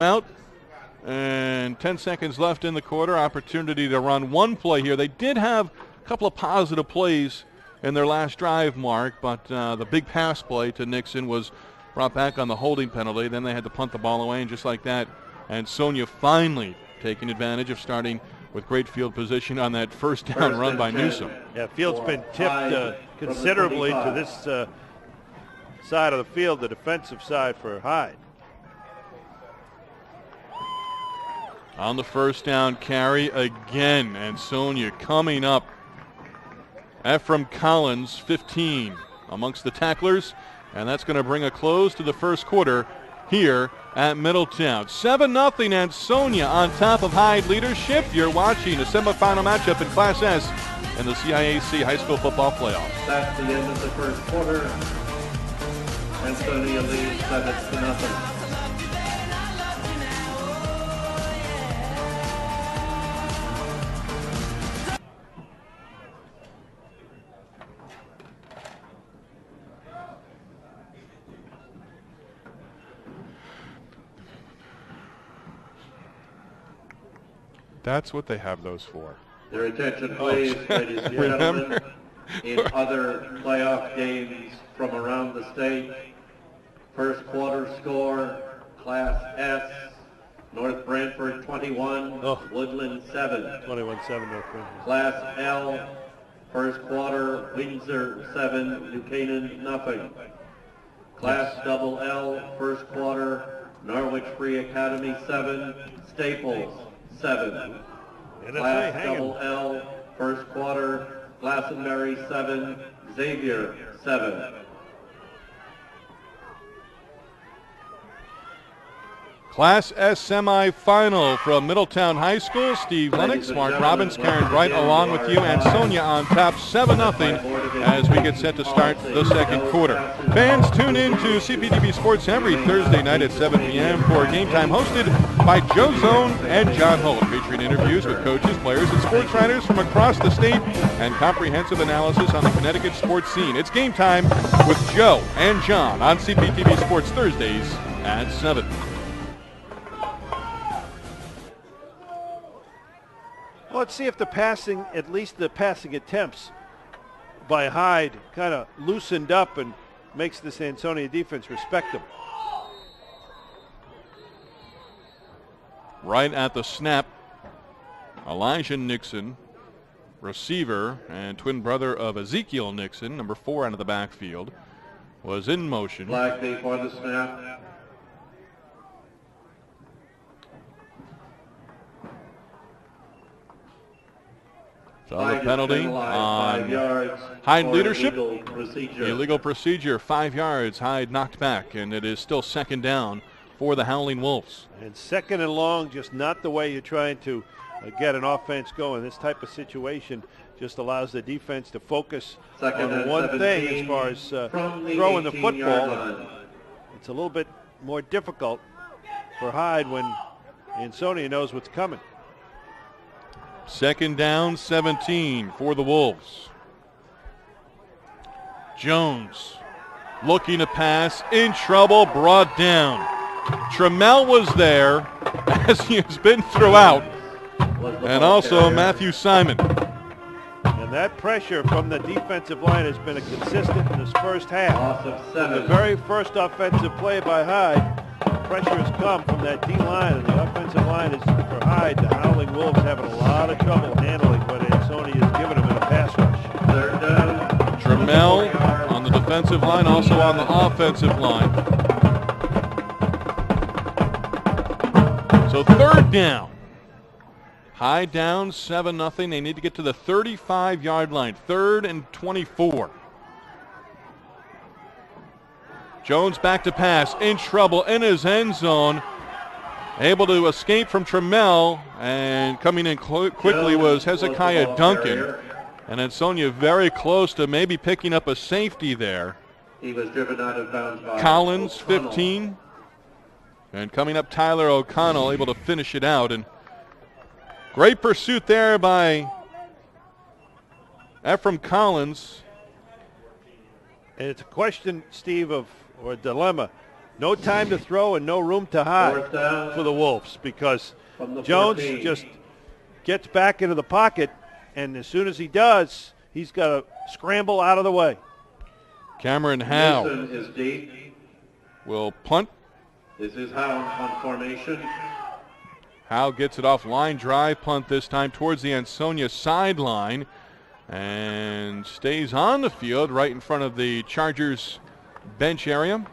out. And 10 seconds left in the quarter. Opportunity to run one play here. They did have a couple of positive plays in their last drive, Mark, but the big pass play to Nixon was brought back on the holding penalty. Then they had to punt the ball away, and just like that, Ansonia finally taking advantage of starting with great field position on that first down run by Newsom. Yeah, field's been tipped considerably to this side of the field, the defensive side for Hyde. On the first down carry again, Ansonia coming up. Ephraim Collins, 15 amongst the tacklers, and that's going to bring a close to the first quarter here at Middletown. 7-0 Ansonia on top of Hyde Leadership. You're watching a semifinal matchup in Class S in the CIAC High School Football Playoffs. That's the end of the first quarter. Ansonia leads 7-0. That's what they have those for. Their attention, please, ladies and gentlemen. In other playoff games from around the state, first quarter score, Class S, North Branford 21, Woodland 7. 21-7 North Branford. Class L, first quarter, Windsor 7, New Canaan nothing. Class Double L, first quarter, Norwich Free Academy 7, Staples 7. Class Double L, first quarter, Glastonbury 7, Xavier 7. Class S semifinal from Middletown High School. Steve Lennox, Mark Robbins, Karen Bright along with you. Ansonia on top 7-0 as we get set to start the second quarter. Fans tune in to CPTV Sports every Thursday night at 7 p.m. for Game Time, hosted by Joe Zone and John Holt, featuring interviews with coaches, players, and sports writers from across the state and comprehensive analysis on the Connecticut sports scene. It's Game Time with Joe and John on CPTV Sports Thursdays at 7. Well, let's see if the passing, at least the passing attempts by Hyde, kind of loosened up and makes this Ansonia defense respectable. Right at the snap, Elijah Nixon, receiver and twin brother of Ezekiel Nixon, number 4 out of the backfield, was in motion. Flag before the snap. So the penalty on Hyde Leadership. Illegal procedure, 5 yards. Hyde knocked back, and it is still second down for the Howling Wolves. And second and long, just not the way you're trying to get an offense going. This type of situation just allows the defense to focus on one thing as far as throwing the football. It's a little bit more difficult for Hyde when Ansonia knows what's coming. Second down, 17 for the Wolves. Jones looking to pass, in trouble, brought down. Trammell was there, as he has been throughout, and also Matthew Simon. And that pressure from the defensive line has been consistent in this first half. From the very first offensive play by Hyde, pressure has come from that D-line, and the offensive line is for Hyde. The Howling Wolves having a lot of trouble handling what Ansonia has given them in a pass rush. Third down. Trammell on the defensive line, also on the offensive line. So third down. Hyde down 7-0. They need to get to the 35-yard line. 3rd and 24. Jones back to pass, in trouble in his end zone. Able to escape from Trammell, and coming in quickly was Hezekiah Duncan. And Ansonia very close to maybe picking up a safety there. He was driven out of bounds by Collins, 15. And coming up, Tyler O'Connell, able to finish it out. And great pursuit there by Ephraim Collins. And it's a question, Steve, or a dilemma. No time to throw and no room to hide for the Wolves, because Jones just gets back into the pocket, and as soon as he does, he's got to scramble out of the way. Cameron Howe is deep. will punt. This is Howe on formation. Howe gets it off line drive punt this time towards the Ansonia sideline and stays on the field right in front of the Chargers bench area.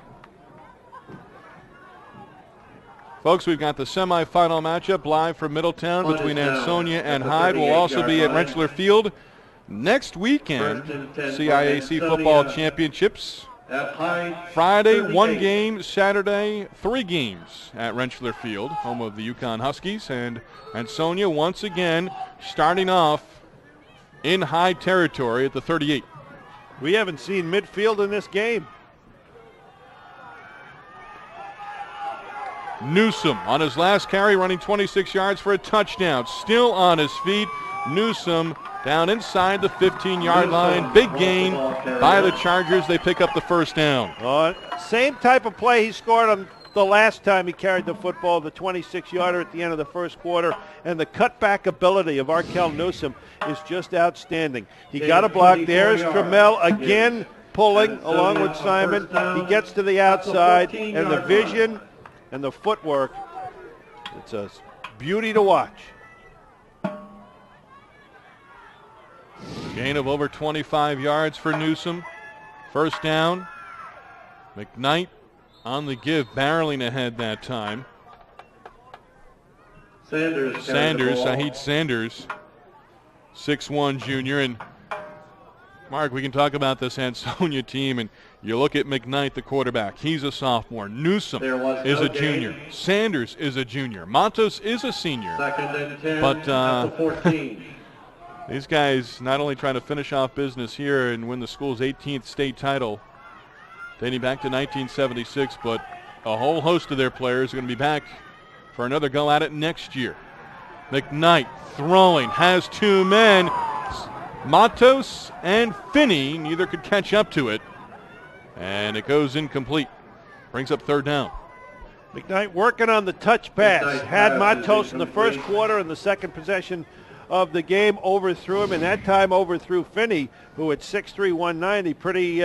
Folks, we've got the semifinal matchup live from Middletown between Ansonia and Hyde. We'll also be at Rentschler Field next weekend. CIAC football championships. Friday, 1 game. Saturday, 3 games at Rentschler Field, home of the Yukon Huskies. And Ansonia once again starting off in Hyde territory at the 38. We haven't seen midfield in this game. Newsom on his last carry running 26 yards for a touchdown. Still on his feet. Newsom down inside the 15-yard line. Big gain by the Chargers. They pick up the first down. Same type of play he scored on the last time he carried the football, the 26-yarder at the end of the first quarter. And the cutback ability of Arkell Newsom is just outstanding. He got a block. There's Trammell again pulling along with Simon. He gets to the outside, and the vision and the footwork, it's a beauty to watch. Gain of over 25 yards for Newsom. First down. McKnight on the give, barreling ahead that time. Saheed Sanders, 6'1" junior. And Mark, we can talk about this Ansonia team, and you look at McKnight, the quarterback. He's a sophomore. Newsom is a junior. Sanders is a junior. Matos is a senior. Second and 10 but at the 14. These guys not only trying to finish off business here and win the school's 18th state title dating back to 1976, but a whole host of their players are going to be back for another go at it next year. McKnight throwing, has 2 men. Matos and Finney, neither could catch up to it, and it goes incomplete. Brings up third down. McKnight working on the touch pass. Had Matos in the first quarter, and the second possession of the game overthrew him, and that time overthrew Finney, who at 6'3", 190, pretty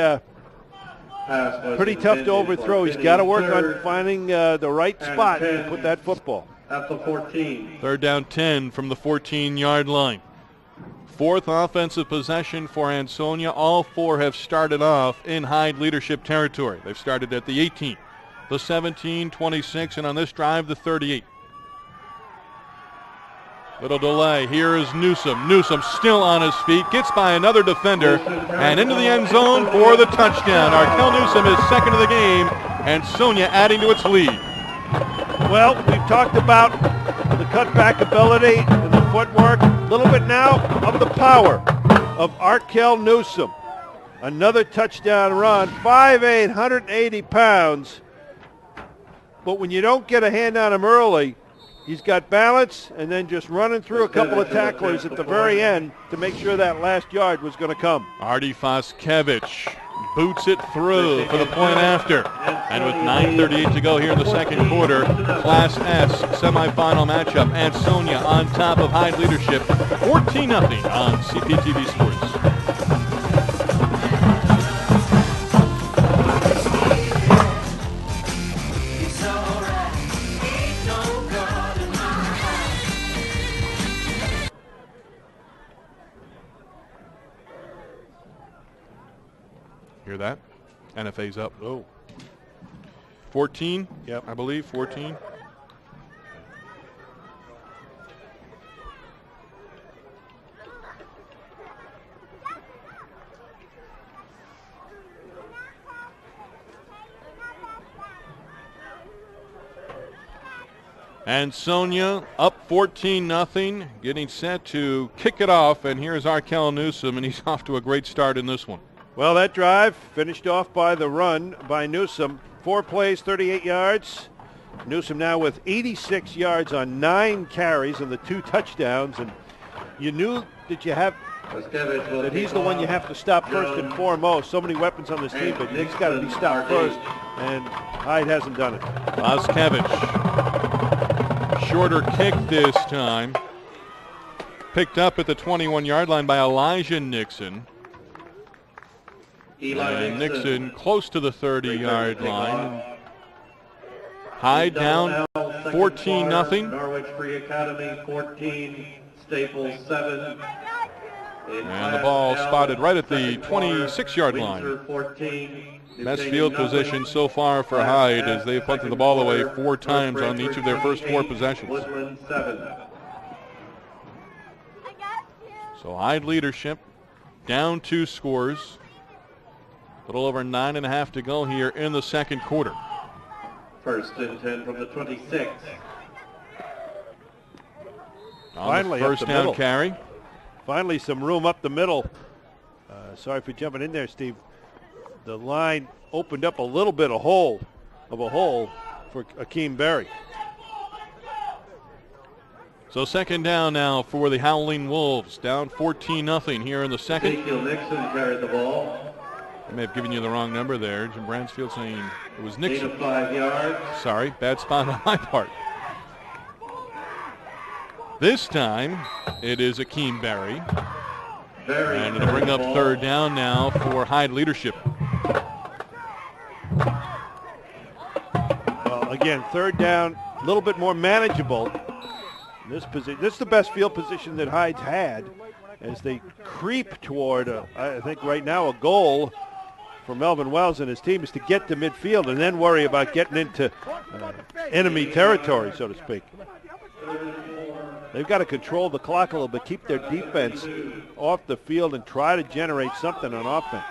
tough to overthrow. He's got to work on finding the right spot to put that football. At the 14. Third down 10 from the 14-yard line. Fourth offensive possession for Ansonia. All 4 have started off in Hyde leadership territory. They've started at the 18, the 17, 26, and on this drive, the 38. Little delay. Here is Newsom. Newsom still on his feet. Gets by another defender and into the end zone for the touchdown. Arkell Newsom is second of the game. Ansonia adding to its lead. Well, we've talked about the cutback ability and the footwork. A little bit now of the power of Arkell Newsom. Another touchdown run. 5'8", 180 pounds. But when you don't get a hand on him early, he's got balance, and then just running through a couple of tacklers at the very end to make sure that last yard was going to come. Artie Foskevich boots it through for the point after. And with 9:38 to go here in the second quarter, Class S semifinal matchup. Ansonia on top of Hyde leadership, 14-0 on CPTV Sports. Hear that? NFA's up. Oh. 14? Yep. I believe 14. Ansonia up 14-0, getting set to kick it off, and here's Arkell Newsom, and he's off to a great start in this one. Well, that drive finished off by the run by Newsom. 4 plays, 38 yards. Newsom now with 86 yards on 9 carries and the 2 touchdowns. And you knew that you have that he's the one you have to stop first and foremost. So many weapons on this team, but he's got to be stopped first, and Hyde hasn't done it. Laskevich, shorter kick this time. Picked up at the 21-yard line by Elijah Nixon. And Nixon close to the 30-yard line. Hyde down 14-0. Norwich Free Academy 14, Staples 7. And the ball spotted right at the 26-yard line. Best field position so far for Hyde as they've punted the ball away 4 times on each of their first 4 possessions. So Hyde Leadership down 2 scores. A little over 9.5 to go here in the second quarter. First and 10 from the 26. Finally, first up the down middle. carry. Finally, some room up the middle. Sorry for jumping in there, Steve. The line opened up a little bit of a hole for Akeem Berry. So second down now for the Howling Wolves. Down 14-0 here in the second. Ezekiel Nixon carried the ball. I may have given you the wrong number there. Jim Bransfield saying it was Nixon. 8 of 5 yards. Sorry, bad spot on my part. This time it is Akeem Berry. And it'll bring up third down now for Hyde Leadership. Well, again, third down, a little bit more manageable. This position, this is the best field position that Hyde's had as they creep toward, I think right now, a goal for Melvin Wells and his team is to get to midfield and then worry about getting into enemy territory, so to speak. They've got to control the clock a little bit, keep their defense off the field and try to generate something on offense.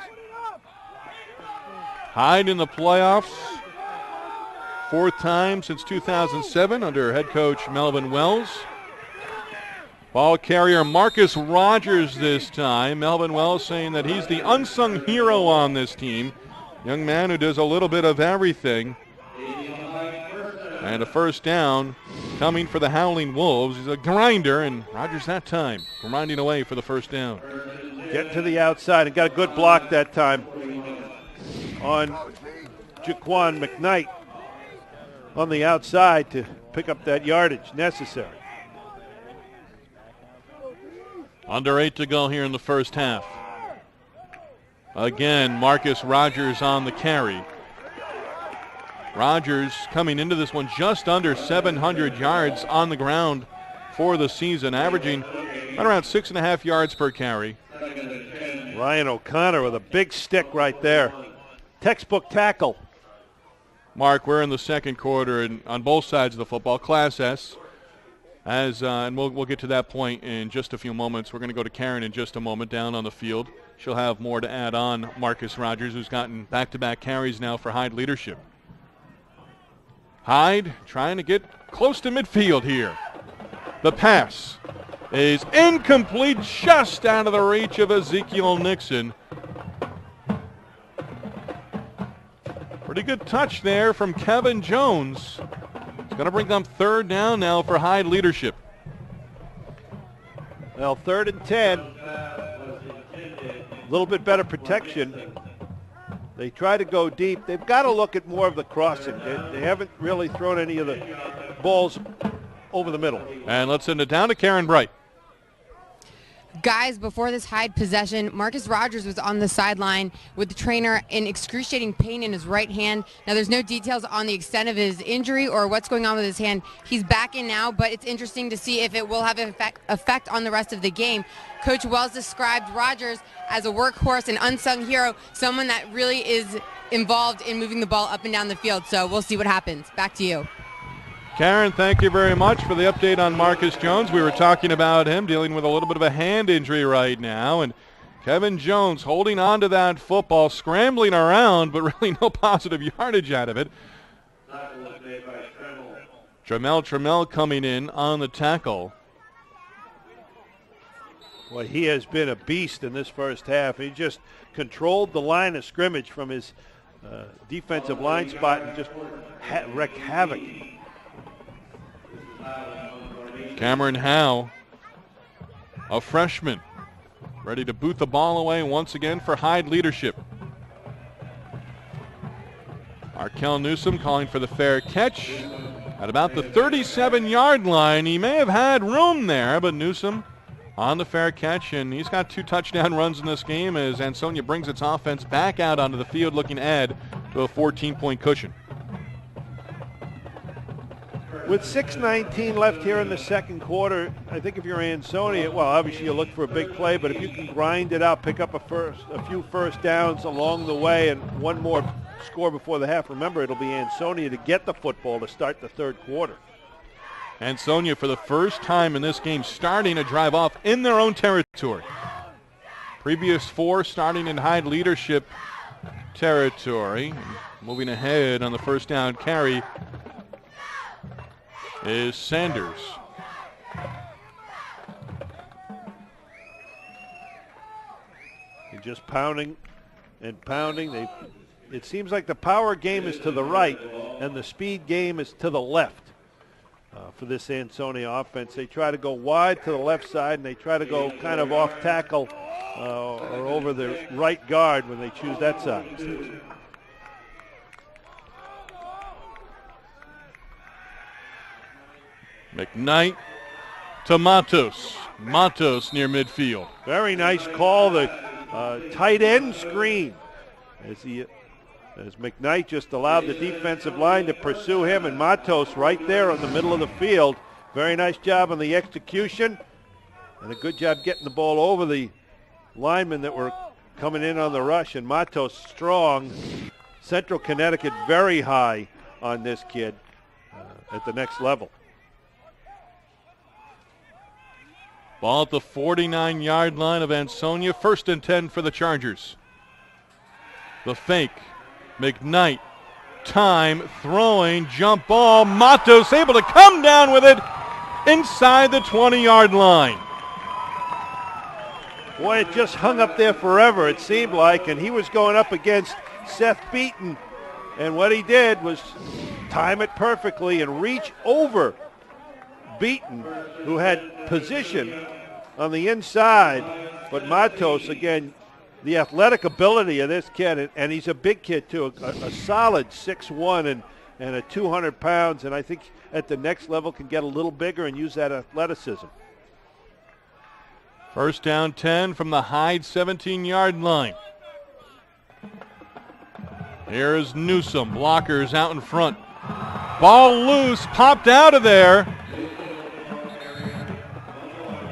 Hyde in the playoffs. 4th time since 2007 under head coach Melvin Wells. Ball carrier Marcus Rogers this time. Melvin Wells saying that he's the unsung hero on this team. Young man who does a little bit of everything. And a first down coming for the Howling Wolves. He's a grinder, and Rogers that time grinding away for the first down. Get to the outside and got a good block that time on Jaquan McKnight on the outside to pick up that yardage necessary. Under 8 to go here in the first half. Again, Marcus Rogers on the carry. Rogers coming into this one just under 700 yards on the ground for the season, averaging right around 6.5 yards per carry. Ryan O'Connor with a big stick right there. Textbook tackle. Mark, we're in the second quarter and on both sides of the football, Class S. And we'll get to that point in just a few moments. We're going to go to Karen in just a moment down on the field. She'll have more to add on Marcus Rogers, who's gotten back-to-back carries now for Hyde Leadership. Hyde trying to get close to midfield here. The pass is incomplete, just out of the reach of Ezekiel Nixon. Pretty good touch there from Kevin Jones. It's going to bring them third down now for Hyde Leadership. Well, 3rd and 10. A little bit better protection. They try to go deep. They've got to look at more of the crossing. They haven't really thrown any of the balls over the middle. And let's send it down to Karen Bright. Guys, before this Hyde possession, Marcus Rogers was on the sideline with the trainer in excruciating pain in his right hand. Now, there's no details on the extent of his injury or what's going on with his hand. He's back in now, but it's interesting to see if it will have an effect on the rest of the game. Coach Wells described Rogers as a workhorse, an unsung hero, someone that really is involved in moving the ball up and down the field. So we'll see what happens. Back to you. Karen, thank you very much for the update on Marcus Jones. We were talking about him dealing with a little bit of a hand injury right now, and Kevin Jones holding on to that football, scrambling around, but really no positive yardage out of it. Tremel coming in on the tackle. Well, he has been a beast in this first half. He just controlled the line of scrimmage from his defensive line spot and just wreaked havoc. Cameron Howe, a freshman, ready to boot the ball away once again for Hyde Leadership. Arkell Newsom calling for the fair catch at about the 37-yard line. He may have had room there, but Newsom on the fair catch, and he's got 2 touchdown runs in this game as Ansonia brings its offense back out onto the field, looking to add to a 14-point cushion. With 6:19 left here in the second quarter, I think if you're Ansonia, well, obviously you look for a big play, but if you can grind it out, pick up a few first downs along the way, and one more score before the half, remember, it'll be Ansonia to get the football to start the third quarter. Ansonia, for the first time in this game, starting to drive off in their own territory. Previous 4 starting in Hyde Leadership territory. Moving ahead on the first down carry is Sanders. They're just pounding and pounding. It seems like the power game is to the right and the speed game is to the left for this Ansonia offense. They try to go wide to the left side, and they try to go kind of off tackle or over the right guard when they choose that side. McKnight to Matos. Matos near midfield. Very nice call, the tight end screen. As McKnight just allowed the defensive line to pursue him, and Matos right there in the middle of the field. Very nice job on the execution, and a good job getting the ball over the linemen that were coming in on the rush, and Matos strong. Central Connecticut very high on this kid at the next level. Ball at the 49-yard line of Ansonia. 1st and 10 for the Chargers. The fake. McKnight. Time. Throwing. Jump ball. Matos able to come down with it inside the 20-yard line. Boy, it just hung up there forever, it seemed like, and he was going up against Seth Beaton. And what he did was time it perfectly and reach over Beaton, who had position on the inside, but Matos, again, the athletic ability of this kid, and he's a big kid too, a solid 6'1" and a 200 pounds, and I think at the next level can get a little bigger and use that athleticism. 1st down 10 from the Hyde 17-yard line. Here's Newsom, blockers out in front. Ball loose, popped out of there.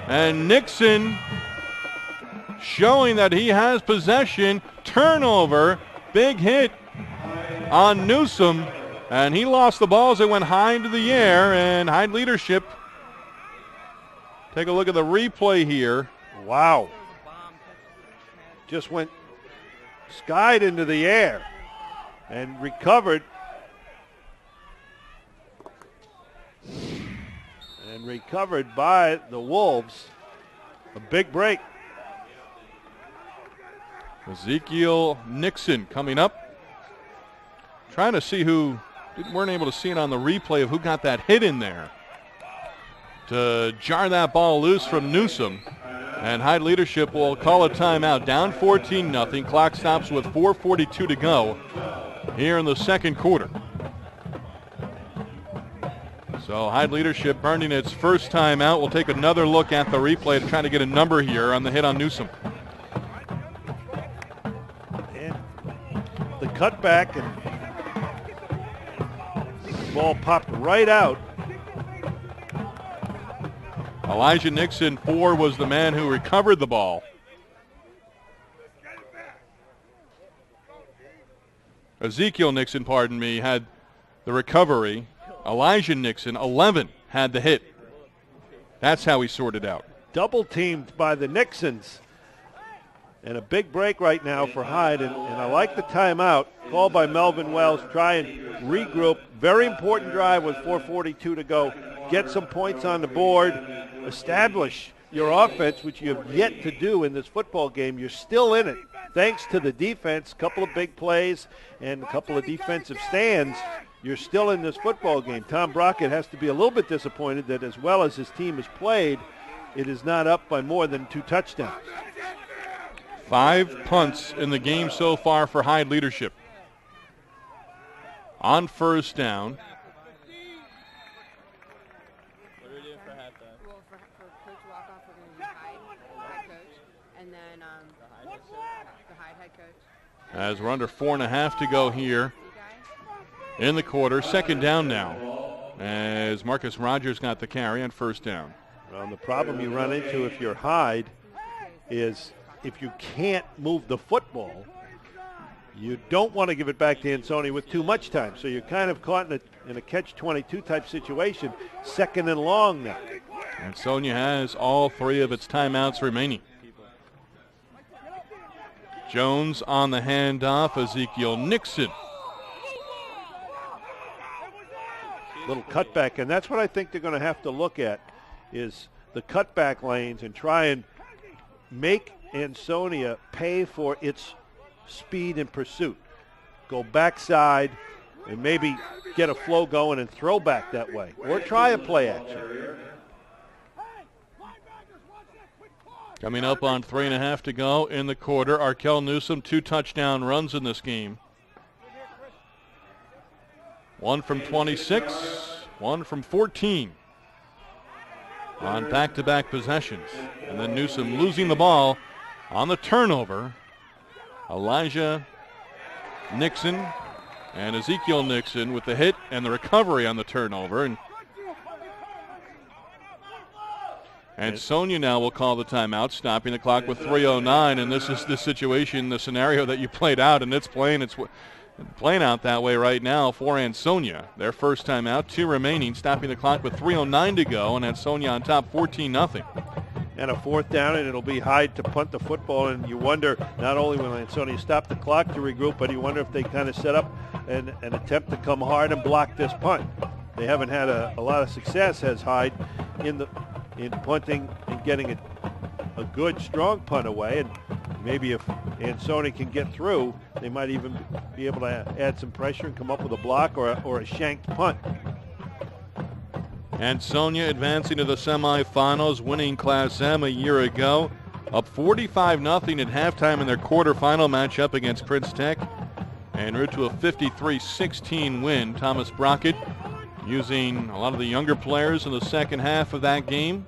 And Nixon showing that he has possession. Turnover, big hit on Newsom, and he lost the ball as it went high into the air, and Hyde Leadership. Take a look at the replay here. Wow. Just went skied into the air and recovered. And recovered by the Wolves. A big break. Ezekiel Nixon coming up. Trying to see who, weren't able to see it on the replay of who got that hit in there to jar that ball loose from Newsom. And Hyde Leadership will call a timeout. Down 14-0. Clock stops with 4:42 to go here in the second quarter. So Hyde Leadership burning its first time out. We'll take another look at the replay to try to get a number here on the hit on Newsom. And the cutback, and the ball popped right out. Elijah Nixon, 4, was the man who recovered the ball. Ezekiel Nixon, pardon me, had the recovery. Elijah Nixon, 11, had the hit. That's how he sorted out. Double teamed by the Nixons. And a big break right now for Hyde. And I like the timeout called by Melvin Wells. Try and regroup. Very important drive with 4:42 to go. Get some points on the board. Establish your offense, which you have yet to do in this football game. You're still in it. Thanks to the defense, a couple of big plays and a couple of defensive stands, you're still in this football game. Tom Brockett has to be a little bit disappointed that as well as his team has played, it is not up by more than 2 touchdowns. 5 punts in the game so far for Hyde Leadership. On first down. Well, for Coach Walkoff, we're going to use Hyde coach, and then the Hyde head coach. As we're under 4.5 to go here in the quarter. Second down now, as Marcus Rogers got the carry on first down. Well, the problem you run into if you're Hyde is if you can't move the football, you don't want to give it back to Ansonia with too much time. So you're kind of caught in a catch-22 type situation, second and long now. Ansonia has all 3 of its timeouts remaining. Jones on the handoff, Ezekiel Nixon. Little cutback, and that's what I think they're going to have to look at is the cutback lanes and try and make Ansonia pay for its speed and pursuit. Go backside and maybe get a flow going and throw back that way, or try a play action. Coming up on 3.5 to go in the quarter, Arkell Newsome, 2 touchdown runs in this game. 1 from 26, 1 from 14 on back-to-back possessions. And then Newsome losing the ball on the turnover. Elijah Nixon and Ezekiel Nixon with the hit and the recovery on the turnover. And Ansonia now will call the timeout, stopping the clock with 3:09. And this is the situation, the scenario that you played out, and it's playing out that way right now for Ansonia. Their first timeout, 2 remaining, stopping the clock with 3:09 to go, and Ansonia on top 14-0. And a 4th down, and it'll be Hyde to punt the football. And you wonder, not only will Ansonia stop the clock to regroup, but you wonder if they kind of set up an attempt to come hard and block this punt. They haven't had a lot of success as Hyde in punting and getting a good, strong punt away. And maybe if Ansonia can get through, they might even be able to add some pressure and come up with a block or a shanked punt. Ansonia advancing to the semifinals, winning Class M a year ago. Up 45-0 at halftime in their quarterfinal matchup against Prince Tech. En route to a 53-16 win. Thomas Brockett using a lot of the younger players in the second half of that game.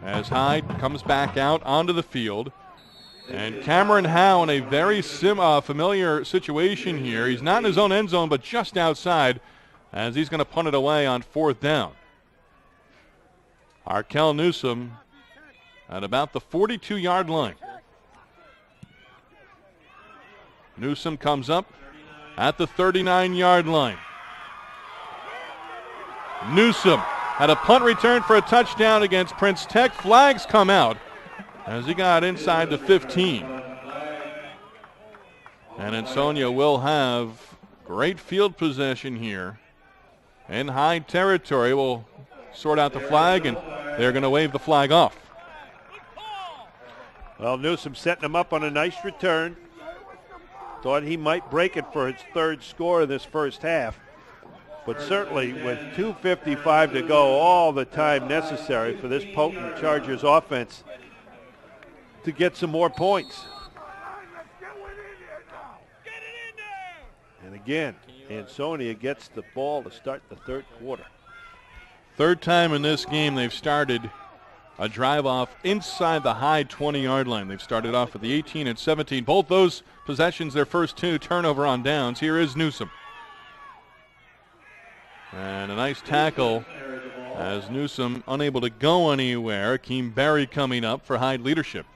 As Hyde comes back out onto the field. And Cameron Howe in a very familiar situation here. He's not in his own end zone, but just outside, as he's going to punt it away on 4th down. Arkell Newsome at about the 42-yard line. Newsome comes up at the 39-yard line. Newsome had a punt return for a touchdown against Prince Tech. Flags come out as he got inside the 15. And Ansonia will have great field possession here in Hyde territory. We'll sort out the flag, and they're going to wave the flag off. Well, Newsome setting him up on a nice return. Thought he might break it for his 3rd score in this first half. But certainly with 2:55 to go, all the time necessary for this potent Chargers offense to get some more points. And again, Ansonia gets the ball to start the 3rd quarter. 3rd time in this game they've started a drive off inside the Hyde 20-yard line. They've started off at the 18 and 17. Both those possessions, their first 2 turnover on downs. Here is Newsome. And a nice tackle as Newsome unable to go anywhere. Akeem Berry coming up for Hyde Leadership.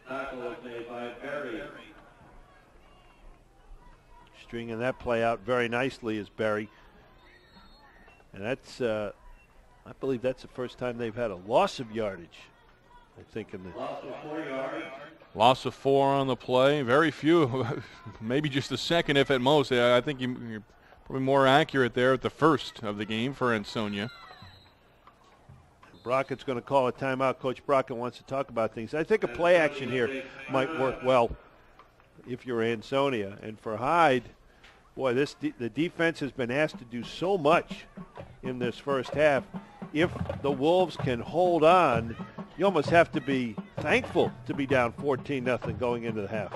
Tackle was made by Berry. Stringing that play out very nicely is Berry. And that's, I believe that's the first time they've had a loss of yardage. I think in the Loss of 4 yards. Loss of 4 on the play. Very few, maybe just a second if at most. I think you're probably more accurate there at the first of the game for Ansonia. Brockett's going to call a timeout. Coach Brockett wants to talk about things. I think a play action here might work well if you're Ansonia. And for Hyde, boy, the defense has been asked to do so much in this first half. If the Wolves can hold on, you almost have to be thankful to be down 14-0 going into the half.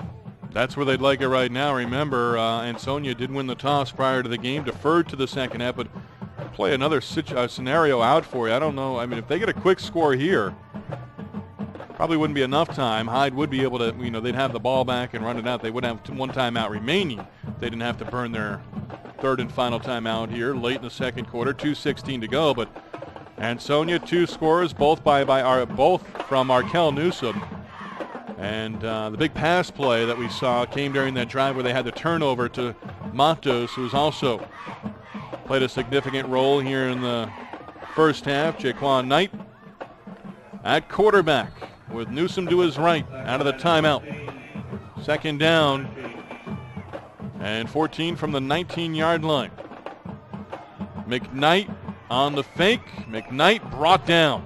That's where they'd like it right now. Remember, Ansonia did win the toss prior to the game, deferred to the second half, but play another scenario out for you. I don't know. I mean, if they get a quick score here, probably wouldn't be enough time. Hyde would be able to, they'd have the ball back and run it out. They would have one timeout remaining. They didn't have to burn their third and final timeout here late in the second quarter. 2:16 to go, but Ansonia, 2 scores, both both from Arkell Newsom. And the big pass play that we saw came during that drive where they had the turnover to Matos, who's also played a significant role here in the first half. Jaquan Knight at quarterback with Newsom to his right out of the timeout. Second down and 14 from the 19-yard line. McKnight on the fake. McKnight brought down.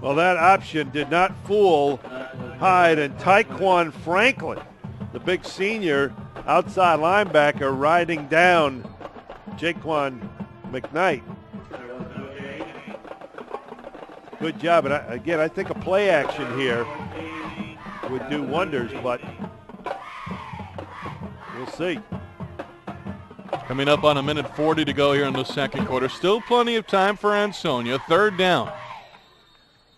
Well, that option did not fool Hyde, and Tyquan Franklin, the big senior outside linebacker, riding down Jaquan McKnight. Good job. And again, I think a play action here would do wonders, but we'll see. Coming up on 1:40 to go here in the second quarter. Still plenty of time for Ansonia. Third down.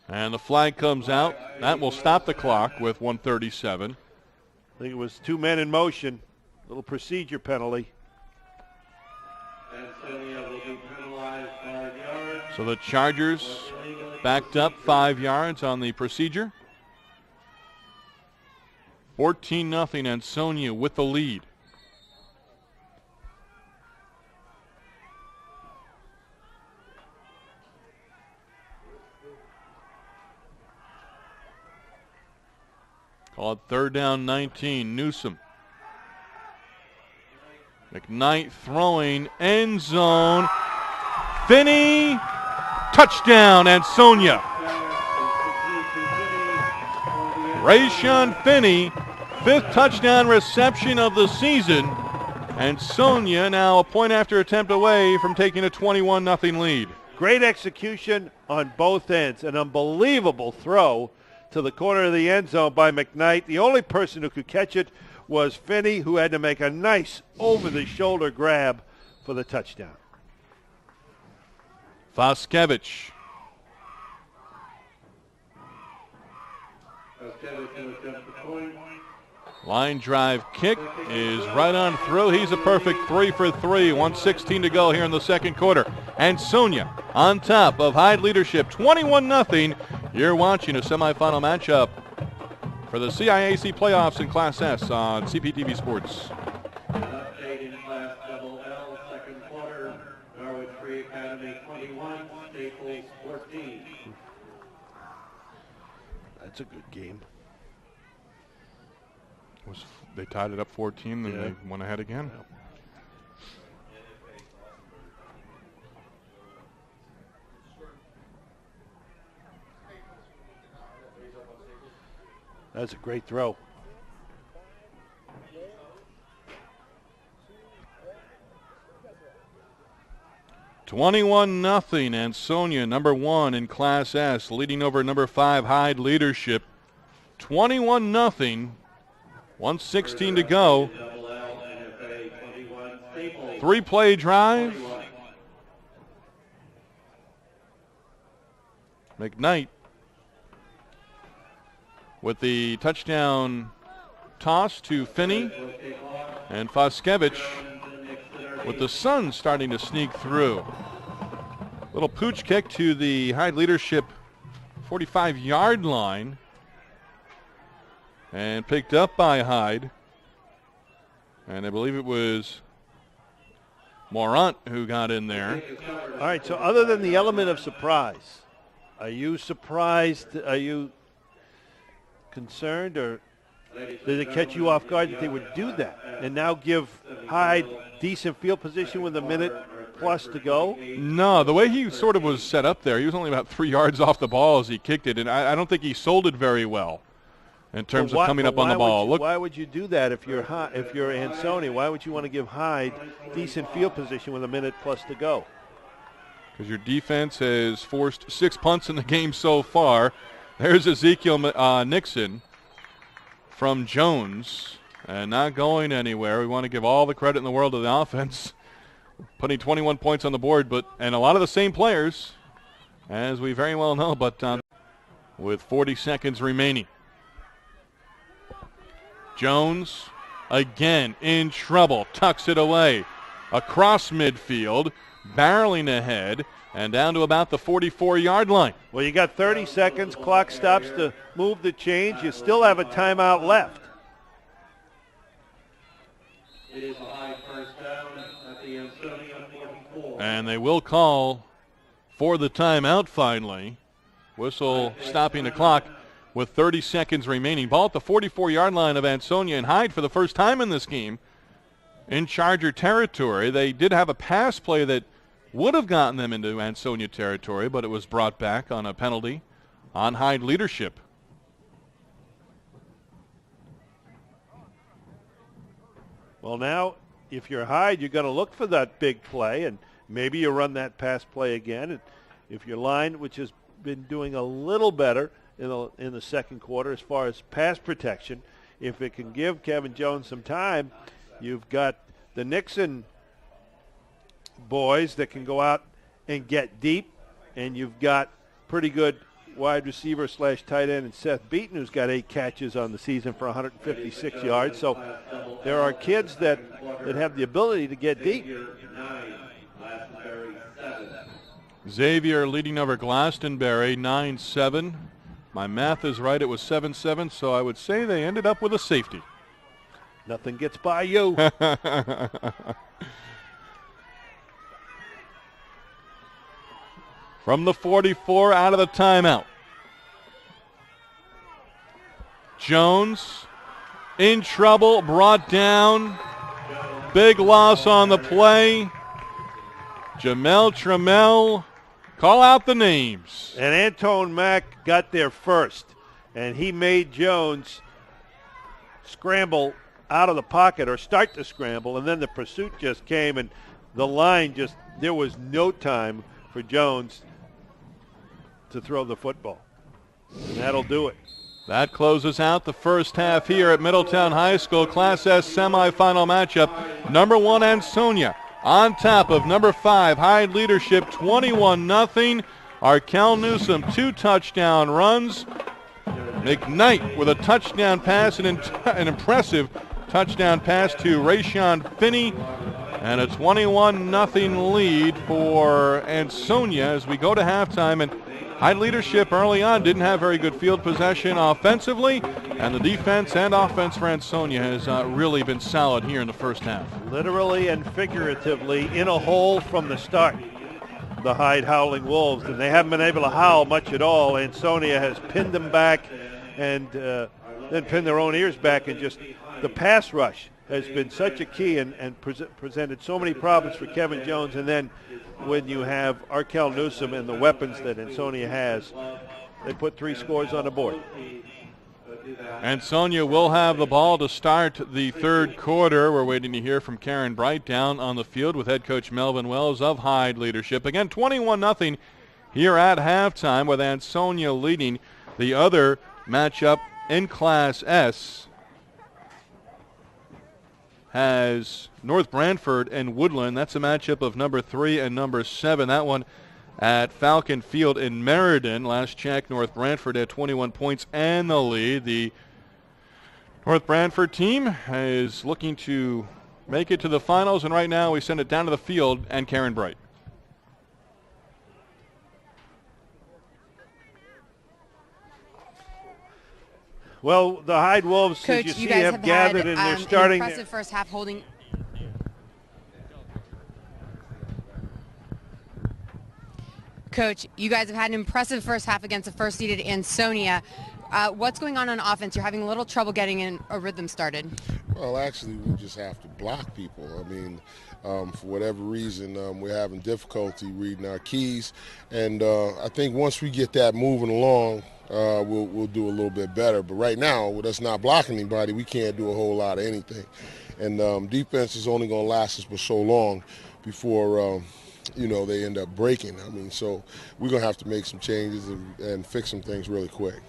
And the flag comes out. That will stop the clock with 1:37. I think it was 2 men in motion. Little procedure penalty. Ansonia will be penalized 5 yards. So the Chargers backed up 5 yards on the procedure. 14-0 Ansonia with the lead. Call it third down 19. Newsom. McKnight throwing, end zone. Finney, touchdown Ansonia. Rayshon Finney, 5th touchdown reception of the season. Ansonia now a point after attempt away from taking a 21-0 lead. Great execution on both ends. An unbelievable throw to the corner of the end zone by McKnight. The only person who could catch it was Finney, who had to make a nice over-the-shoulder grab for the touchdown. Foskevich. Line drive kick is right on through. He's a perfect 3 for 3. 1:16 to go here in the second quarter. Ansonia on top of Hyde Leadership, 21-0. You're watching a semifinal matchup for the CIAC playoffs in Class S on CPTV Sports. An update in Class L, second quarter. Norwich Free Academy 21, Staples 14. That's a good game. They tied it up 14, then they went ahead again. That's a great throw. $21-0. Ansonia, number 1 in Class S, leading over number 5 Hyde Leadership. 21-0. 1:16 to go. 3-play drive. McKnight with the touchdown toss to Finney, and Foskevich with the sun starting to sneak through. Little pooch kick to the Hyde Leadership 45-yard line, and picked up by Hyde. And I believe it was Morant who got in there. All right, so other than the element of surprise, are you surprised? Are you concerned, or did it catch you off guard that they would do that and now give Hyde decent field position with a minute plus to go? No, the way he sort of was set up there, he was only about 3 yards off the ball as he kicked it, and I don't think he sold it very well in terms of coming up on the ball. Why would you do that if you're Ansonia? Why would you want to give Hyde decent field position with a minute plus to go? because your defense has forced 6 punts in the game so far. There's Ezekiel Nixon from Jones, and not going anywhere. We want to give all the credit in the world to the offense, putting 21 points on the board, and a lot of the same players, as we very well know, but with 40 seconds remaining. Jones, again, in trouble, tucks it away. Across midfield, barreling ahead, and down to about the 44-yard line. Well, you got 30 seconds. Clock stops to move the change. You still have a timeout left. It is a high first down at the Ansonia 44. And they will call for the timeout finally. Whistle stopping the clock with 30 seconds remaining. Ball at the 44-yard line of Ansonia, and Hyde for the first time in this game in Charger territory. They did have a pass play that would have gotten them into Ansonia territory, but it was brought back on a penalty on Hyde Leadership. Well, now, if you're Hyde, you're going to look for that big play, and maybe you run that pass play again. And if your line, which has been doing a little better in the second quarter as far as pass protection, if it can give Kevin Jones some time, you've got the Nixon boys that can go out and get deep, and you've got pretty good wide receiver / tight end and Seth Beaton, who's got 8 catches on the season for 156 yards. So there are kids that have the ability to get deep. Xavier leading over Glastonbury 9-7. My math is right, it was 7-7, so I would say they ended up with a safety. Nothing gets by you. From the 44 out of the timeout. Jones in trouble, brought down. Big loss on the play. Jamel Trammell, call out the names. And Antone Mack got there first, and he made Jones scramble out of the pocket or start to scramble, and then the pursuit just came, and the line just, there was no time for Jones to throw the football. And that'll do it. That closes out the first half here at Middletown High School Class S semifinal matchup. Number 1 Ansonia on top of number 5 Hyde Leadership, 21-0. Arkell Newsom 2 touchdown runs. McKnight with a touchdown pass, an impressive touchdown pass to Rayshon Finney, and a 21-0 lead for Ansonia as we go to halftime. And Hyde Leadership early on didn't have very good field possession offensively, and the defense and offense for Ansonia has really been solid here in the first half. Literally and figuratively in a hole from the start, the Hyde Howling Wolves, and they haven't been able to howl much at all. Ansonia has pinned them back and then pinned their own ears back, and just the pass rush has been such a key and presented so many problems for Kevin Jones. And then when you have Arkell Newsom and the weapons that Ansonia has, they put 3 scores on the board. Ansonia will have the ball to start the third quarter. We're waiting to hear from Karen Bright down on the field with head coach Melvin Wells of Hyde Leadership. Again, 21-0 here at halftime with Ansonia leading. The other matchup in Class S has North Branford and Woodland. That's a matchup of number 3 and number 7. That one at Falcon Field in Meriden. Last check, North Branford had 21 points and the lead. The North Branford team is looking to make it to the finals, and right now we send it down to the field and Karen Bright. Well, the Hyde Wolves, Coach, as you you see, guys have gathered, had, and they're starting. an impressive first half holding. Coach, you guys have had an impressive first half against the first-seeded Ansonia. What's going on offense? You're having a little trouble getting in a rhythm started. Well, actually, we just have to block people. I mean, for whatever reason, we're having difficulty reading our keys. And I think once we get that moving along, we'll do a little bit better. But right now, with us not blocking anybody, we can't do a whole lot of anything. And defense is only going to last us for so long before they end up breaking. I mean, so we're going to have to make some changes and fix some things really quick.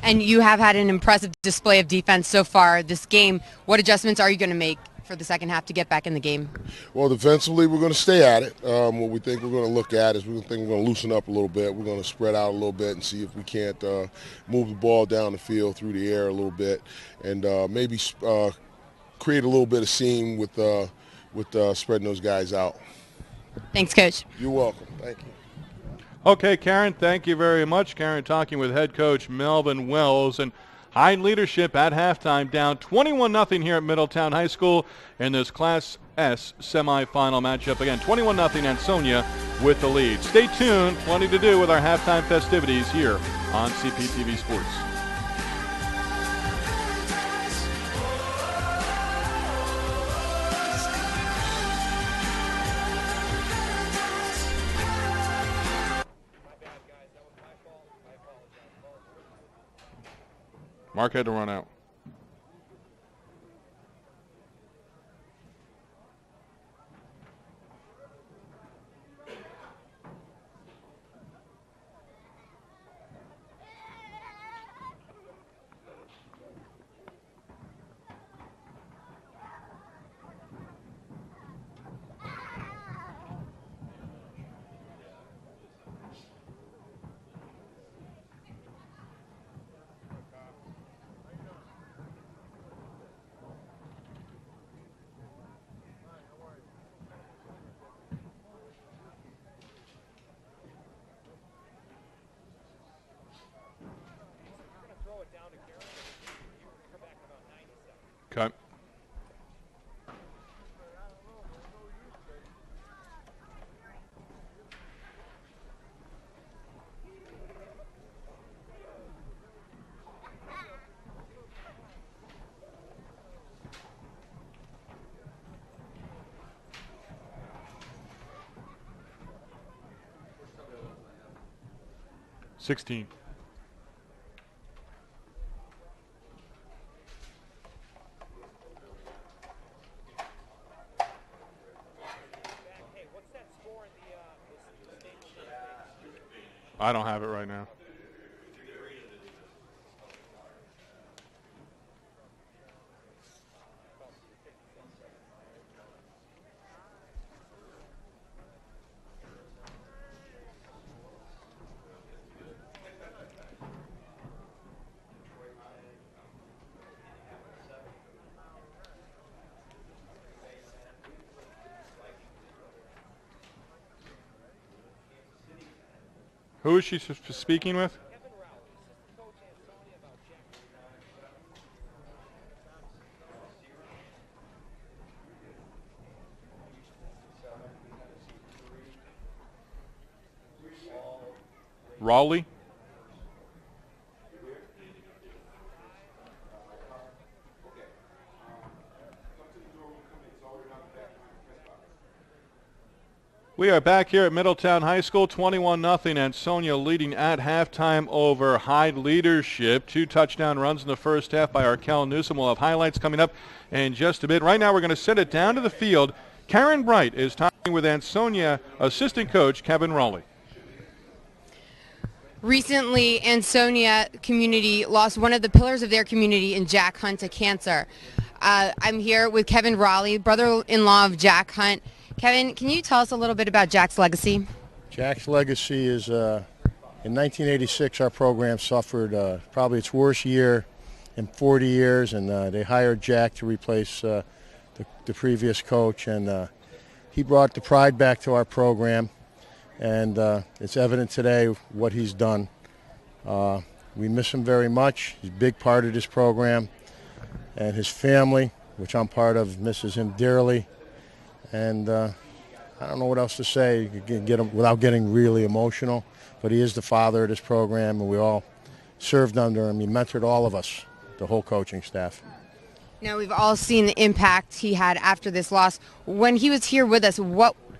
And you have had an impressive display of defense so far this game. What adjustments are you going to make for the second half to get back in the game? Well, defensively, we're going to stay at it. What we think we're going to look at is we're going to loosen up a little bit. We're going to spread out a little bit and see if we can't move the ball down the field through the air a little bit, and maybe create a little bit of seam with spreading those guys out. Thanks, Coach. You're welcome. Thank you. Okay, Karen, thank you very much. Karen talking with head coach Melvin Wells. And Hyde Leadership at halftime down 21-0 here at Middletown High School in this Class S semifinal matchup. Again, 21-0 Ansonia with the lead. Stay tuned. Plenty to do with our halftime festivities here on CPTV Sports. Mark had to run out. Okay. $16. I don't have it right now. Who is she speaking with? Raleigh? We are back here at Middletown High School, 21-0. Ansonia leading at halftime over Hyde Leadership. 2 touchdown runs in the first half by Arkel Newsom. We'll have highlights coming up in just a bit. Right now we're going to send it down to the field. Karen Bright is talking with Ansonia assistant coach Kevin Raleigh. Recently, Ansonia community lost one of the pillars of their community in Jack Hunt to cancer. I'm here with Kevin Raleigh, brother-in-law of Jack Hunt. Kevin, can you tell us a little bit about Jack's legacy? Jack's legacy is, in 1986, our program suffered probably its worst year in 40 years, and they hired Jack to replace the previous coach, and he brought the pride back to our program, and it's evident today what he's done. We miss him very much. He's a big part of this program, and his family, which I'm part of, misses him dearly. And I don't know what else to say without getting really emotional, but he is the father of this program, and we all served under him. He mentored all of us, the whole coaching staff. Now, we've all seen the impact he had after this loss. When he was here with us,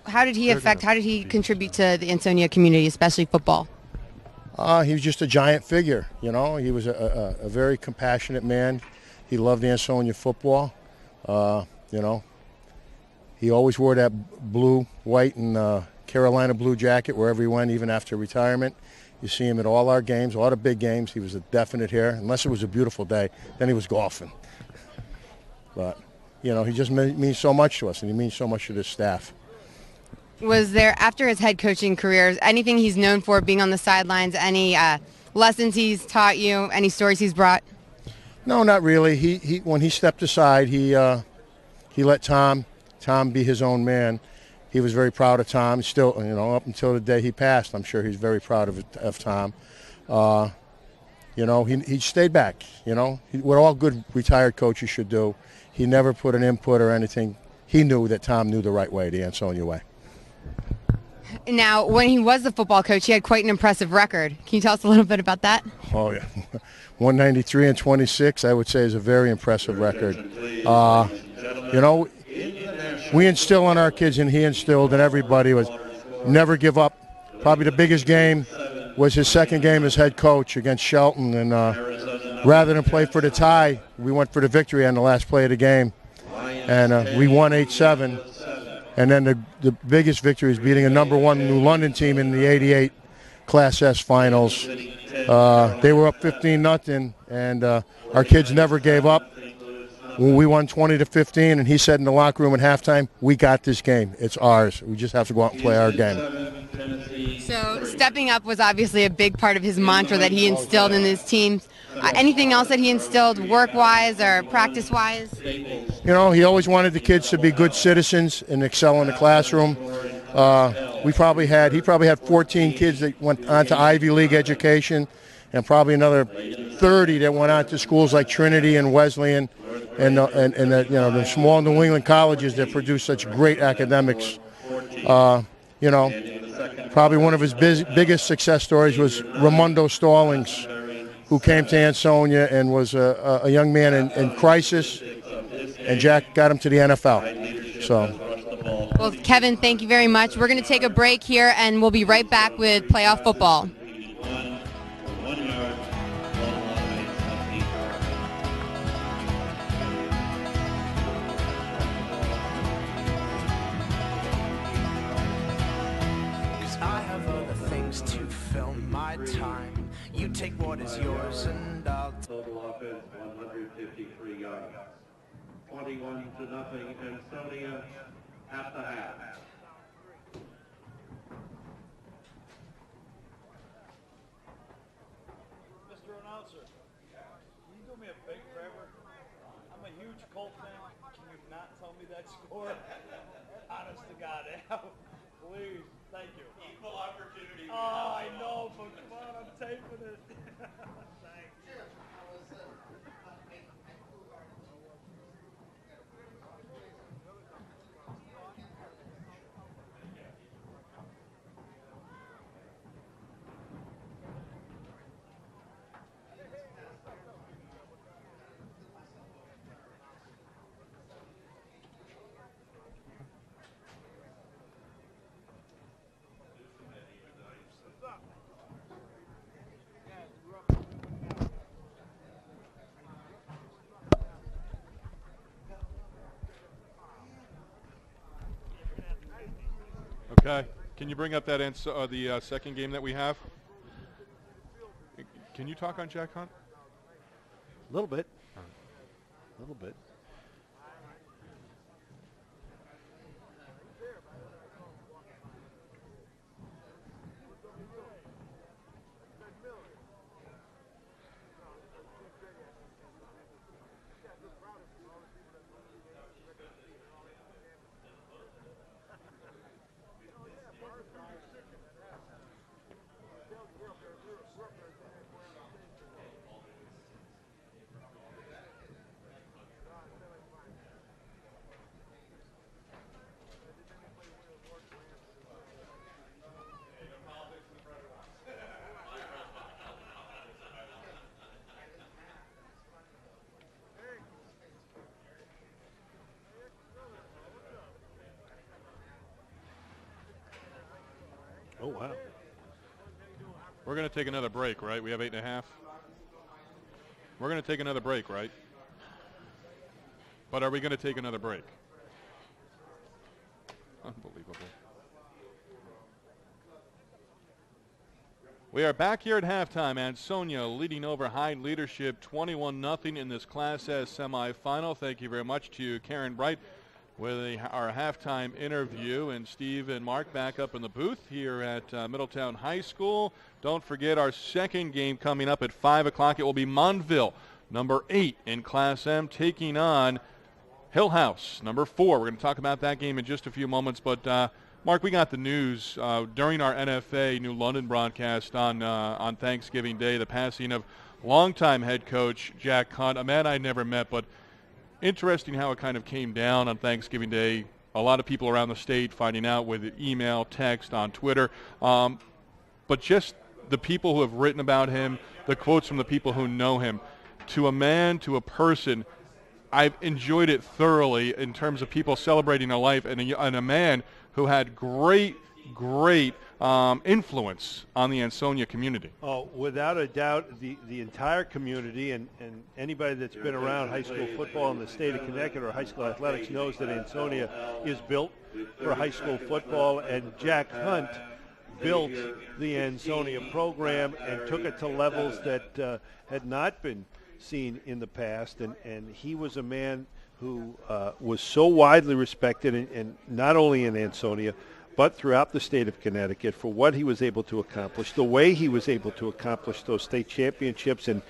how did he contribute to the Ansonia community, especially football? He was just a giant figure, you know. He was a very compassionate man. He loved Ansonia football, you know. He always wore that blue, white, and Carolina Blue Jacket wherever he went, even after retirement. You see him at all our games, all the big games. He was a definite here. Unless it was a beautiful day, then he was golfing. But, you know, he just means so much to us, and he means so much to this staff. Was there, after his head coaching career, anything he's known for being on the sidelines, any lessons he's taught you, any stories he's brought? No, not really. He when he stepped aside, he let Tom be his own man. He was very proud of Tom. Still, you know, up until the day he passed, I'm sure he's very proud of Tom. You know, he stayed back. You know, what all good retired coaches should do. He never put an input or anything. He knew that Tom knew the right way, the Ansonia way. Now, when he was the football coach, he had quite an impressive record. Can you tell us a little bit about that? Oh, yeah. 193-26, I would say, is a very impressive record. You know, we instill in our kids, and he instilled in everybody, was never give up. Probably the biggest game was his second game as head coach against Shelton, and rather than play for the tie, we went for the victory on the last play of the game, and we won 8-7. And then the biggest victory is beating a #1 New London team in the '88 Class S finals. They were up 15-0, and our kids never gave up. When we won 20-15, and he said in the locker room at halftime, "We got this game. It's ours. We just have to go out and play our game." So stepping up was obviously a big part of his mantra that he instilled in his teams. Anything else that he instilled work-wise or practice-wise? You know, he always wanted the kids to be good citizens and excel in the classroom. He probably had 14 kids that went on to Ivy League education, and probably another 30 that went on to schools like Trinity and Wesleyan, and the small New England colleges that produce such great academics. You know, probably one of his biggest success stories was Ramondo Stallings, who came to Ansonia and was a young man in crisis, and Jack got him to the NFL. So. Well, Kevin, thank you very much. We're going to take a break here, and we'll be right back with playoff football. You take what is yours and I'll total offense 153 yards. 21-0 Ansonia at the half. Mr. Announcer, can you do me a big favor? I'm a huge Colt fan. Can you not tell me that score? Honest to God, Al. Please, thank you. Equal opportunity. Oh, I know, but come on, I'm taping it. Thanks. Okay. Can you bring up that the second game that we have? Can you talk on Jack Hunt? A little bit. A little bit. Oh, wow. We're going to take another break, right? We have 8.5. We're going to take another break, right? But are we going to take another break? Unbelievable. We are back here at halftime. Ansonia leading over Hyde Leadership 21-0 in this Class S semifinal. Thank you very much to Karen Bright with our halftime interview. And Steve and Mark back up in the booth here at Middletown High School. Don't forget our second game coming up at 5 o'clock. It will be Montville, number 8 in Class M, taking on Hill House, number 4. We're going to talk about that game in just a few moments. But, Mark, we got the news during our NFA New London broadcast on Thanksgiving Day, the passing of longtime head coach Jack Hunt, a man I never met, but interesting how it kind of came down on Thanksgiving Day. A lot of people around the state finding out with email, text, on Twitter. But just the people who have written about him, the quotes from the people who know him, to a man, to a person, I've enjoyed it thoroughly in terms of people celebrating a life and a man who had great influence on the Ansonia community. Oh, without a doubt, the entire community and anybody that's been around high school football in the state of Connecticut or high school athletics knows that Ansonia is built for high school football, and Jack Hunt built the Ansonia program and took it to levels that had not been seen in the past, and he was a man who was so widely respected, and not only in Ansonia, but throughout the state of Connecticut for what he was able to accomplish, the way he was able to accomplish those state championships, and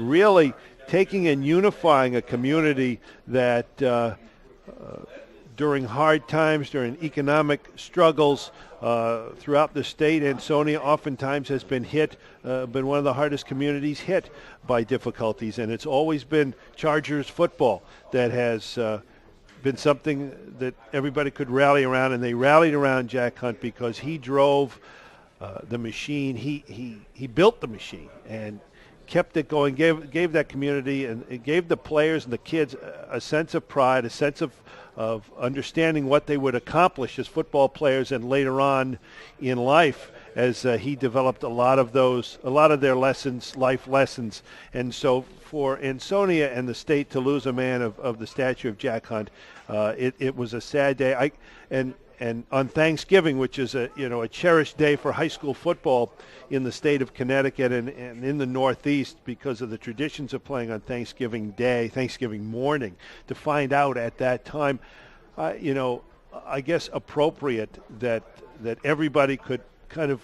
really taking and unifying a community that during hard times, during economic struggles throughout the state, Ansonia oftentimes has been been one of the hardest communities hit by difficulties, and it's always been Chargers football that has been something that everybody could rally around, and they rallied around Jack Hunt because he drove the machine. He built the machine and kept it going, gave that community and it gave the players and the kids a sense of pride, a sense of understanding what they would accomplish as football players, and later on in life as he developed a lot of their lessons, life lessons. And so for Ansonia and the state to lose a man of the stature of Jack Hunt, it was a sad day. And on Thanksgiving, which is a cherished day for high school football in the state of Connecticut and in the Northeast because of the traditions of playing on Thanksgiving Day, Thanksgiving morning, to find out at that time, I guess appropriate that everybody could kind of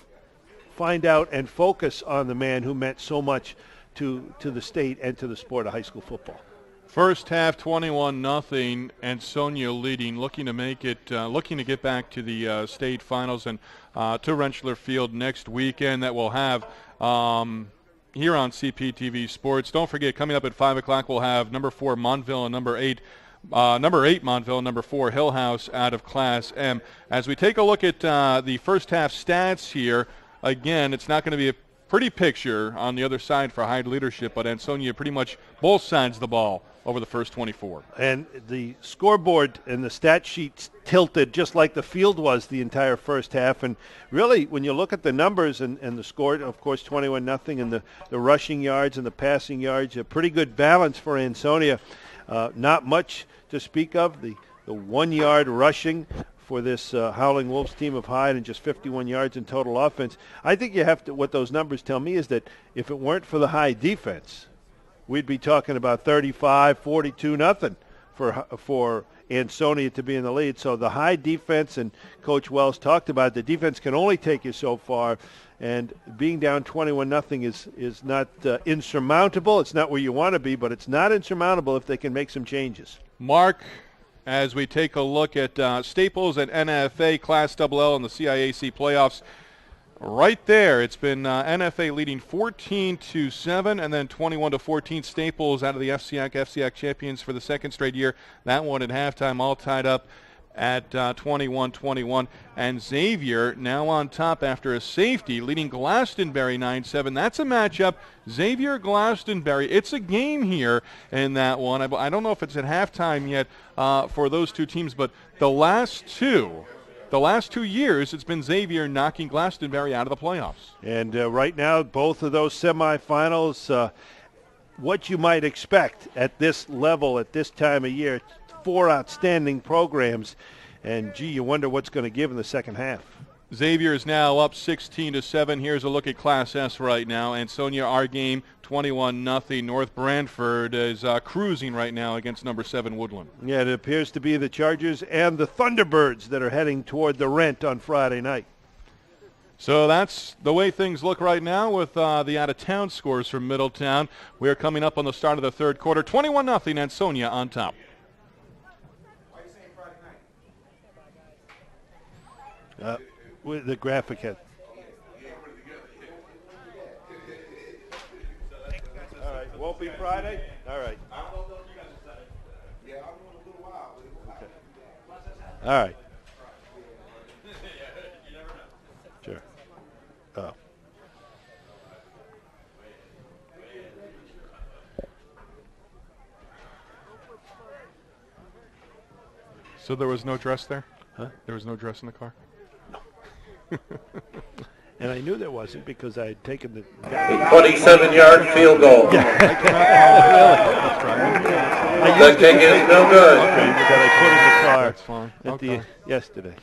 find out and focus on the man who meant so much to the state and to the sport of high school football. First half, 21-0, Ansonia leading, looking to get back to the state finals and to Rentschler Field next weekend that we'll have here on CPTV Sports. Don't forget, coming up at 5 o'clock, we'll have number 4 Montville and number 8 Montville, and number 4 Hill House out of Class M. As we take a look at the first half stats here, again, it's not going to be a pretty picture on the other side for Hyde Leadership, but Ansonia pretty much both sides of the ball over the first 24. And the scoreboard and the stat sheets tilted just like the field was the entire first half. And really, when you look at the numbers and the score, of course, 21-0, and the rushing yards and the passing yards, a pretty good balance for Ansonia. Not much to speak of. The 1 yard rushing for this Howling Wolves team of Hyde and just 51 yards in total offense. I think what those numbers tell me is that if it weren't for the Hyde defense, we'd be talking about 35-42-0 for Ansonia to be in the lead. So the Hyde defense, and Coach Wells talked about, the defense can only take you so far, and being down 21-0 is not insurmountable. It's not where you want to be, but it's not insurmountable if they can make some changes. Mark, as we take a look at Staples and NFA Class LL in the CIAC playoffs, right there, it's been NFA leading 14-7 and then 21-14. Staples out of the FCIAC champions for the second straight year. That one at halftime all tied up at 21-21. And Xavier now on top after a safety, leading Glastonbury 9-7. That's a matchup. Xavier-Glastonbury. It's a game here in that one. I don't know if it's at halftime yet for those two teams, but the last two years, it's been Xavier knocking Glastonbury out of the playoffs. And right now, both of those semifinals, what you might expect at this level, at this time of year, 4 outstanding programs. And, gee, you wonder what's going to give in the second half. Xavier is now up 16-7. Here's a look at Class S right now. Ansonia, our game, 21-0. North Brantford is cruising right now against number 7 Woodland. Yeah, it appears to be the Chargers and the Thunderbirds that are heading toward the rent on Friday night. So that's the way things look right now with the out-of-town scores from Middletown. We're coming up on the start of the third quarter. 21-0, Ansonia on top. With the graphic head. All right, won't be Friday? All right. Okay. All right. Sure. Oh. So there was no dress there? Huh? There was no dress in the car? And I knew there wasn't because I had taken the 27-yard field goal. Yeah. The kick is no good. That I put in the car. That's fine. Okay. Yesterday.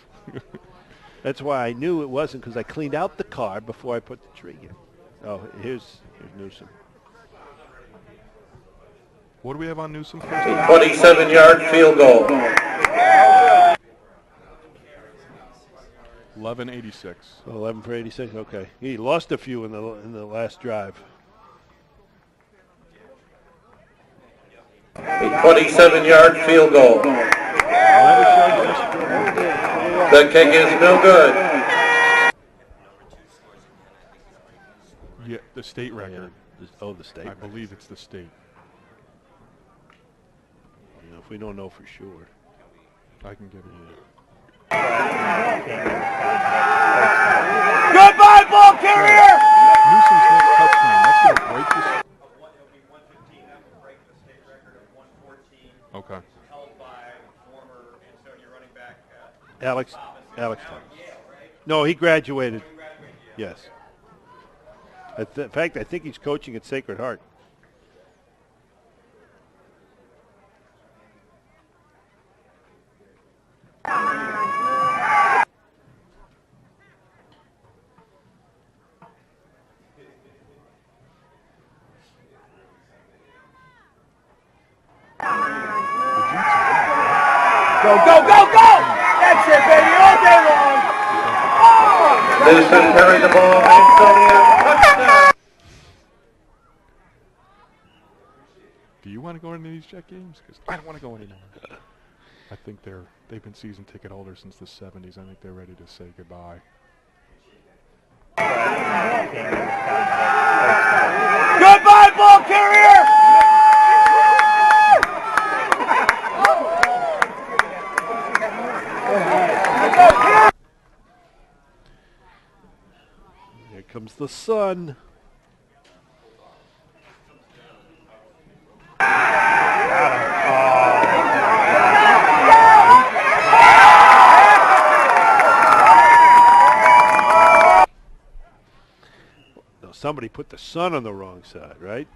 That's why I knew it wasn't, because I cleaned out the car before I put the tree in. Oh, here's Newsom. What do we have on Newsom? 27-yard field goal. 11-86. 11 for 86. Okay, he lost a few in the last drive. 27-yard field goal. The kick is no good. Yeah, the state record. Oh, the state. I believe it's the state. You know, if we don't know for sure, I can give it to you. Goodbye, ball carrier! Newsom's next touchdown. That's going to break this. It'll be 115. That will break the state record of 114. Okay. Held by former Ansonia running back Alex Thomas. No, he graduated. Yes. In fact, I think he's coaching at Sacred Heart. Go, go, go, go! That's it, baby, all day long! Newsom carried the ball. Ansonia, touchdown. Do you want to go into these Jet games? Because I don't want to go anymore. I think they've been season ticket holders since the 70s. I think they're ready to say goodbye. Goodbye, ball carrier! Here comes the sun. No, somebody put the sun on the wrong side, right?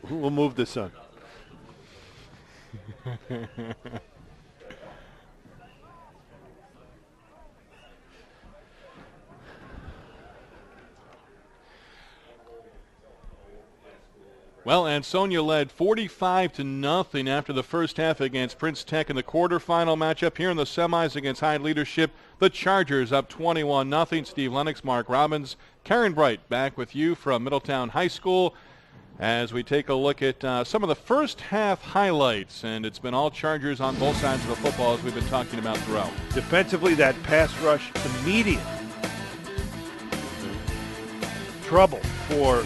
We'll move the sun. Well, Ansonia led 45-0 after the first half against Prince Tech in the quarterfinal matchup. Here in the semis against Hyde Leadership, the Chargers up 21-0. Steve Lennox, Mark Robbins, Karen Bright back with you from Middletown High School as we take a look at some of the first half highlights. And it's been all Chargers on both sides of the football as we've been talking about throughout. Defensively, that pass rush, immediate trouble for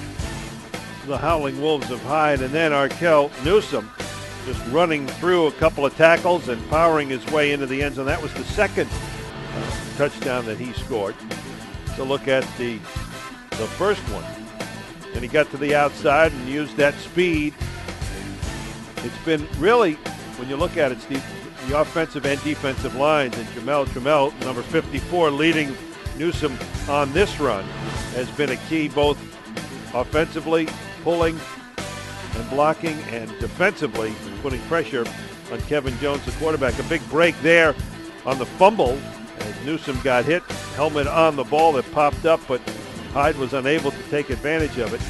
the Howling Wolves of Hyde, and then Arkell Newsom just running through a couple of tackles and powering his way into the end zone. That was the second touchdown that he scored. So look at the first one. And he got to the outside and used that speed. It's been really, when you look at it, Steve, the offensive and defensive lines, and Jamel, number 54, leading Newsom on this run has been a key, both offensively, pulling and blocking, and defensively putting pressure on Kevin Jones, the quarterback. A big break there on the fumble as Newsom got hit, helmet on the ball that popped up, but Hyde was unable to take advantage of it.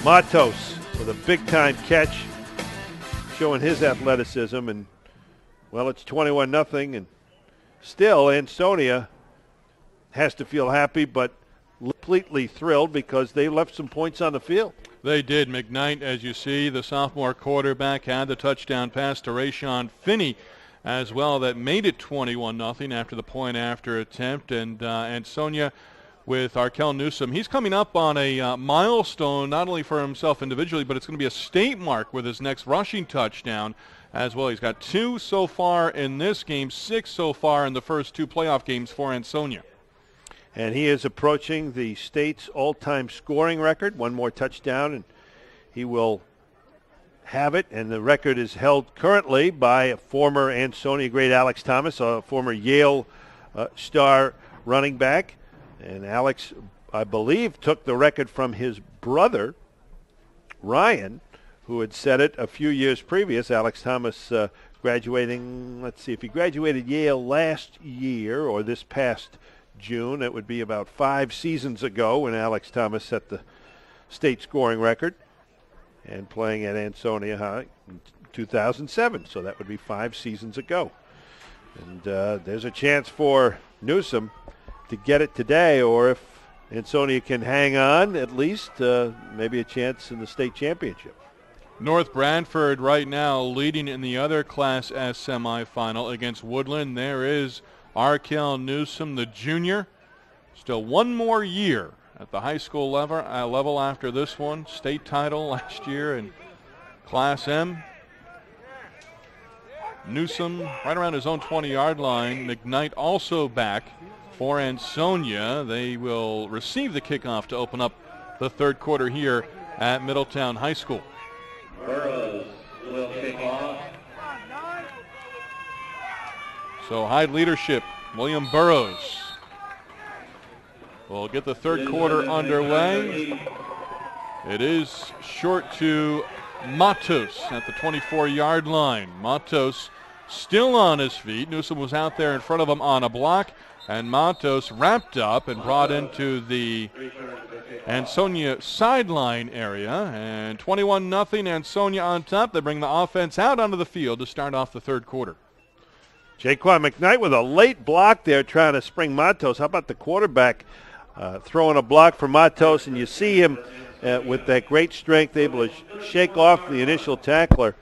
Matos with a big-time catch, showing his athleticism, and, well, it's 21-0, and still Ansonia has to feel happy but completely thrilled because they left some points on the field. They did. McKnight, as you see, the sophomore quarterback, had the touchdown pass to Rayshon Finney as well that made it 21-0 after the point-after attempt. And Ansonia with Arkel Newsom, he's coming up on a milestone not only for himself individually, but it's going to be a state mark with his next rushing touchdown as well. He's got 2 so far in this game, 6 so far in the first 2 playoff games for Ansonia. And he is approaching the state's all-time scoring record. 1 more touchdown, and he will have it. And the record is held currently by a former Ansonia great Alex Thomas, a former Yale star running back. And Alex, I believe, took the record from his brother, Ryan, who had set it a few years previous. Alex Thomas graduating, let's see, if he graduated Yale last year or this past June, it would be about 5 seasons ago when Alex Thomas set the state scoring record, and playing at Ansonia High in 2007, so that would be 5 seasons ago. And there's a chance for Newsom to get it today, or if Ansonia can hang on, at least maybe a chance in the state championship. North Branford right now leading in the other Class S semifinal against Woodland. There is Arkel Newsom, the junior. Still 1 more year at the high school level after this one. State title last year in Class M. Newsom right around his own 20-yard line. McKnight also back for Ansonia. They will receive the kickoff to open up the third quarter here at Middletown High School. Burrows will kick off. So Hyde Leadership, William Burrows will get the third quarter underway. It is short to Matos at the 24-yard line. Matos still on his feet. Newsom was out there in front of him on a block, and Matos wrapped up and brought into the Ansonia sideline area. And 21-0, Ansonia on top. They bring the offense out onto the field to start off the third quarter. Jaquan McKnight with a late block there trying to spring Matos. How about the quarterback throwing a block for Matos, and you see him with that great strength able to shake off the initial tackler.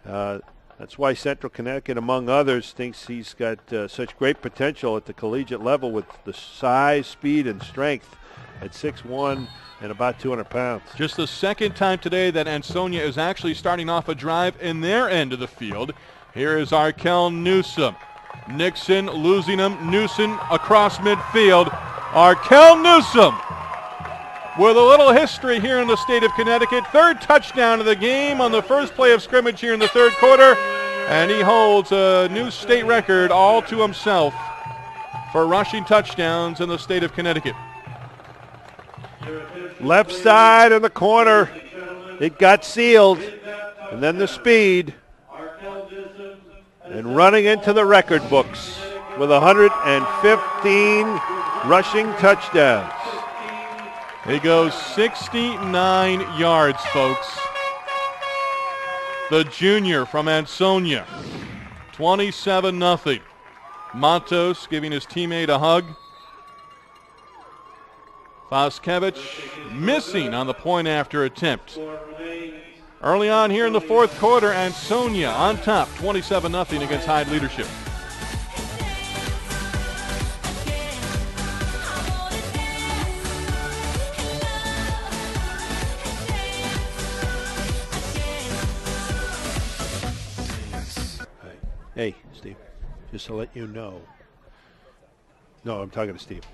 That's why Central Connecticut, among others, thinks he's got such great potential at the collegiate level with the size, speed, and strength at 6'1" and about 200 pounds. Just the second time today that Ansonia is actually starting off a drive in their end of the field. Here is Arkel Newsom. Nixon losing him. Newsom across midfield. Arkel Newsom with a little history here in the state of Connecticut. 3rd touchdown of the game on the first play of scrimmage here in the third quarter. And he holds a new state record all to himself for rushing touchdowns in the state of Connecticut. Left side in the corner. It got sealed. And then the speed. And running into the record books with 115 rushing touchdowns. He goes 69 yards, folks. The junior from Ansonia. 27-0. Matos giving his teammate a hug. Foskevich missing on the point-after attempt. Early on here in the fourth quarter, Ansonia on top, 27-0 against Hyde Leadership. Hey, Steve, just to let you know. No, I'm talking to Steve.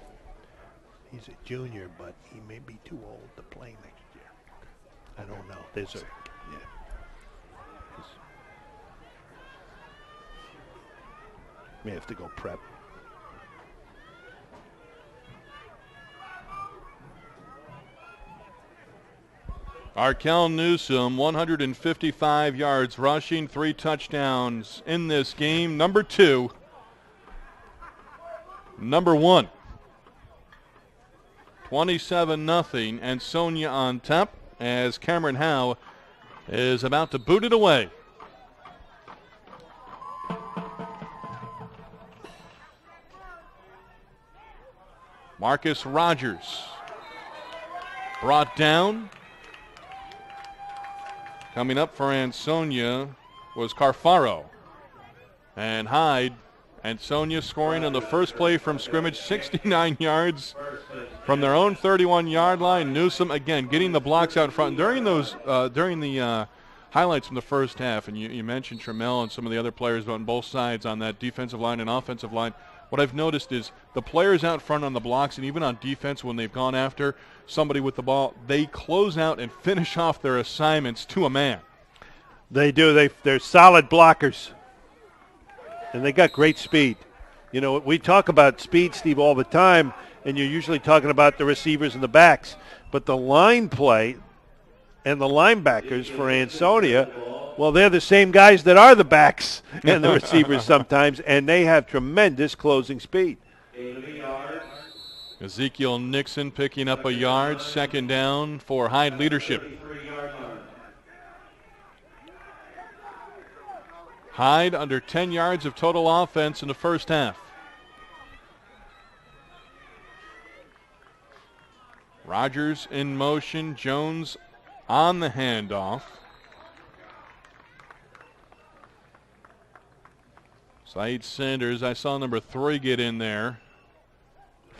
He's a junior, but he may be too old to play next year. I don't know. There's a... Yeah. May have to go prep. Arkell Newsome, 155 yards rushing, 3 touchdowns in this game. Number 2. Number 1. 27-0. Ansonia on top as Cameron Howe is about to boot it away. Marcus Rogers brought down. Coming up for Ansonia was Carfaro. And Hyde, Ansonia scoring on the first play from scrimmage, 69 yards from their own 31-yard line. Newsome, again, getting the blocks out front. During the highlights from the first half, and you mentioned Trammell and some of the other players on both sides on that defensive line and offensive line, what I've noticed is the players out front on the blocks and even on defense when they've gone after somebody with the ball, they close out and finish off their assignments to a man. They do. They're solid blockers, and they got great speed. You know, we talk about speed, Steve, all the time, and you're usually talking about the receivers and the backs. But the line play and the linebackers for Ansonia, well, they're the same guys that are the backs and the receivers sometimes, and they have tremendous closing speed. Ezekiel Nixon picking up a yard, 2nd down for Hyde Leadership. Hyde under 10 yards of total offense in the first half. Rogers in motion, Jones on the handoff. Saeed Sanders, I saw number 3 get in there.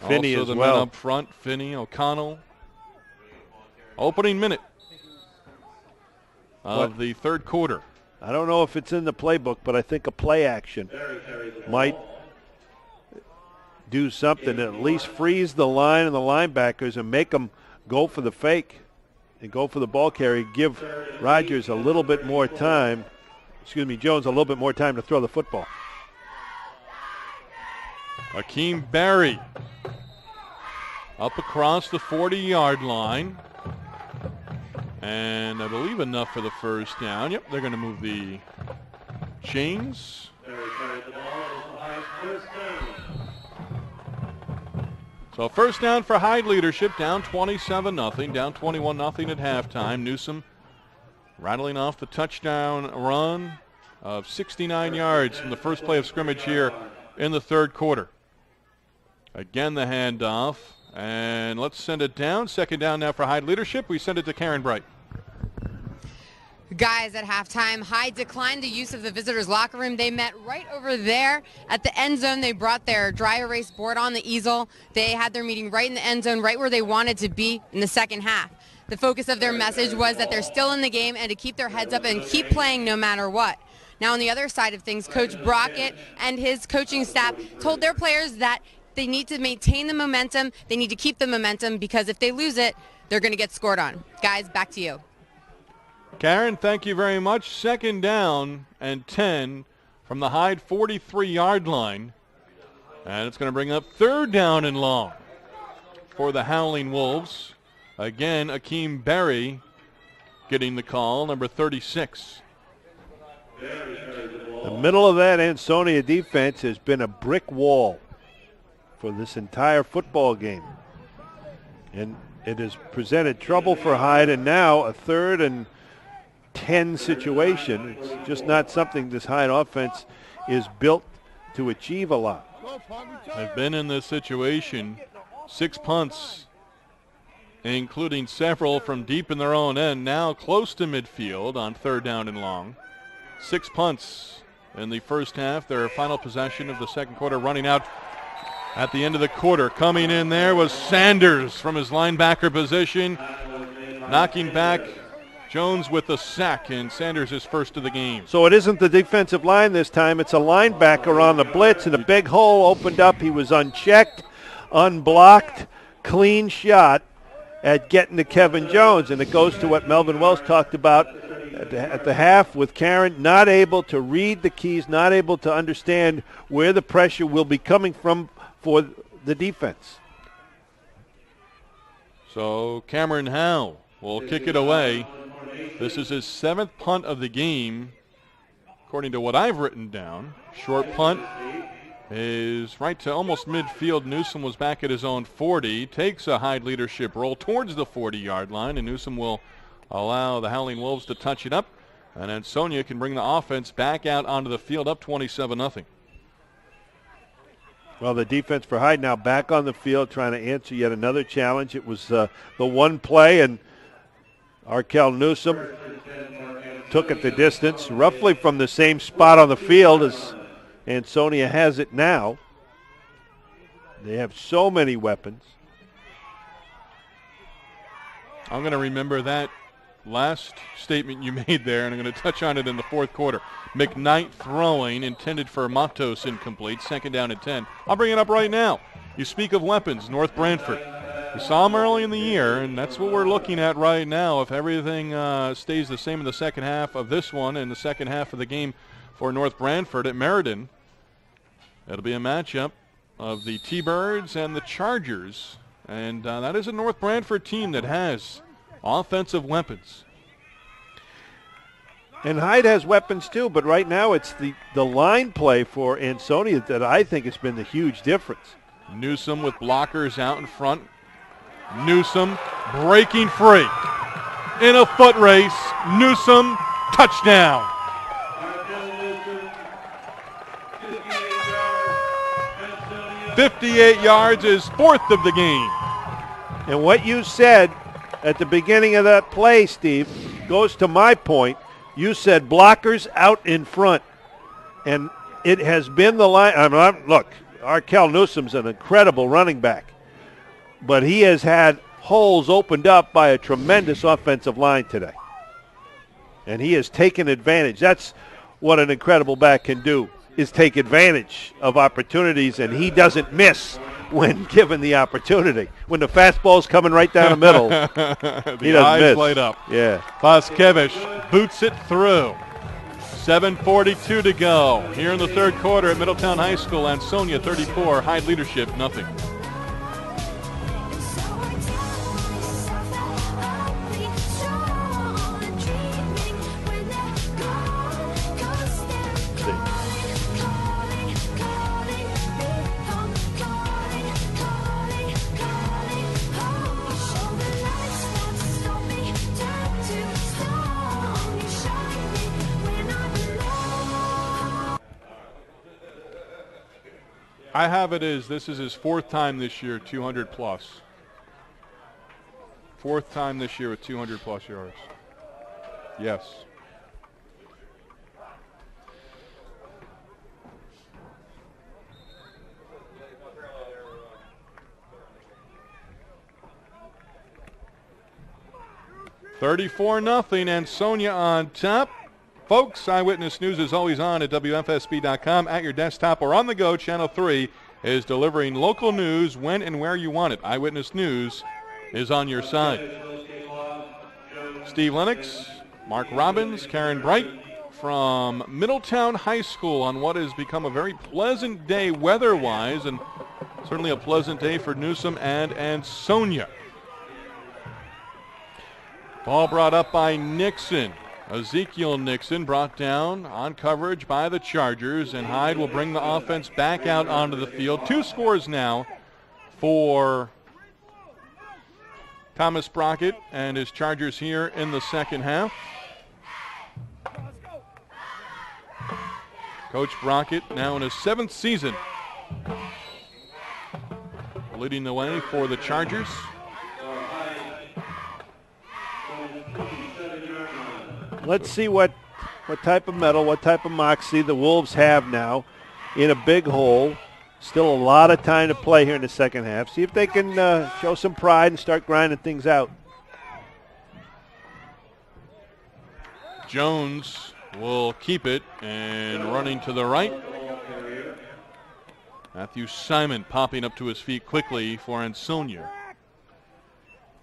Finney also as the well. men up front, Finney, O'Connell. Opening minute of the third quarter. I don't know if it's in the playbook, but I think a play action might do something, at least freeze the line and the linebackers and make them go for the fake and go for the ball carry, give Rogers a little bit more time, Jones a little bit more time to throw the football. Akeem Barry up across the 40-yard line. And I believe enough for the first down. Yep, they're going to move the chains. So first down for Hyde Leadership, down 27-0, down 21-0 at halftime. Newsome rattling off the touchdown run of 69 yards from the first play of scrimmage here in the third quarter. Again, the handoff, and let's send it down. 2nd down now for Hyde Leadership. We send it to Karen Bright. Guys, at halftime, Hyde declined the use of the visitors' locker room. They met right over there at the end zone. They brought their dry erase board on the easel. They had their meeting right in the end zone, right where they wanted to be in the second half. The focus of their message was that they're still in the game and to keep their heads up and keep playing no matter what. Now, on the other side of things, Coach Brockett and his coaching staff told their players that they need to maintain the momentum. They need to keep the momentum because if they lose it, they're going to get scored on. Guys, back to you. Karen, thank you very much. 2nd down and 10 from the Hyde 43-yard line. And it's going to bring up 3rd down and long for the Howling Wolves. Again, Akeem Barry getting the call, number 36. The middle of that Ansonia defense has been a brick wall for this entire football game. And it has presented trouble for Hyde, and now a 3rd and 10 situation. It's just not something this Hyde offense is built to achieve a lot. I've been in this situation, 6 punts, including several from deep in their own end, now close to midfield on 3rd down and long. 6 punts in the first half, their final possession of the second quarter running out at the end of the quarter. Coming in there was Sanders from his linebacker position, knocking back Jones with the sack, and Sanders is first of the game. So it isn't the defensive line this time. It's a linebacker on the blitz, and a big hole opened up. He was unchecked, unblocked, clean shot at getting to Kevin Jones. And it goes to what Melvin Wells talked about at the half with Karen, not able to read the keys, not able to understand where the pressure will be coming from for the defense. So Cameron Howe will kick it away. This is his 7th punt of the game, according to what I've written down. Short punt is right to almost midfield. Newsom was back at his own 40. Takes a Hyde Leadership roll towards the 40-yard line, and Newsom will allow the Howling Wolves to touch it up. And Ansonia can bring the offense back out onto the field, up 27-0. Well, the defense for Hyde now back on the field trying to answer yet another challenge. It was the one play, and Arkell Newsom took it the distance, roughly from the same spot on the field as Ansonia has it now. They have so many weapons. I'm going to remember that last statement you made there, and I'm going to touch on it in the fourth quarter. McKnight throwing, intended for Matos, incomplete. 2nd down and 10. I'll bring it up right now. You speak of weapons, North Branford. We saw them early in the year, and that's what we're looking at right now. If everything stays the same in the second half of this one and the second half of the game for North Branford at Meriden, it'll be a matchup of the T-Birds and the Chargers. And that is a North Branford team that has offensive weapons. And Hyde has weapons too, but right now it's the line play for Ansonia that I think has been the huge difference. Newsom with blockers out in front. Newsom breaking free. In a foot race, Newsom, touchdown. 58 yards is 4th of the game. And what you said at the beginning of that play, Steve, goes to my point. You said blockers out in front. And it has been the line. Look, Arkell Newsom's an incredible running back. But he has had holes opened up by a tremendous offensive line today. And he has taken advantage. That's what an incredible back can do, is take advantage of opportunities, and he doesn't miss when given the opportunity. When the fastball's coming right down the middle, he doesn't miss. Light up. Yeah. Paskevich boots it through. 7:42 to go here in the third quarter at Middletown High School. Ansonia 34, Hyde Leadership nothing. I have it as this is his 4th time this year, 200 plus. 4th time this year with 200 plus yards. Yes. $34-0, Ansonia on top. Folks, Eyewitness News is always on at WFSB.com, at your desktop or on the go. Channel 3 is delivering local news when and where you want it. Eyewitness News is on your side. Steve Lennox, Mark Robbins, Karen Bright from Middletown High School on what has become a very pleasant day weather-wise, and certainly a pleasant day for Newsom and Ansonia. Ball brought up by Nixon. Ezekiel Nixon brought down on coverage by the Chargers, and Hyde will bring the offense back out onto the field. 2 scores now for Thomas Brockett and his Chargers here in the second half. Coach Brockett now in his 7th season, leading the way for the Chargers. Let's see what type of mettle, what type of moxie the Wolves have now in a big hole. Still a lot of time to play here in the second half. See if they can show some pride and start grinding things out. Jones will keep it and running to the right. Matthew Simon popping up to his feet quickly for Ansonia.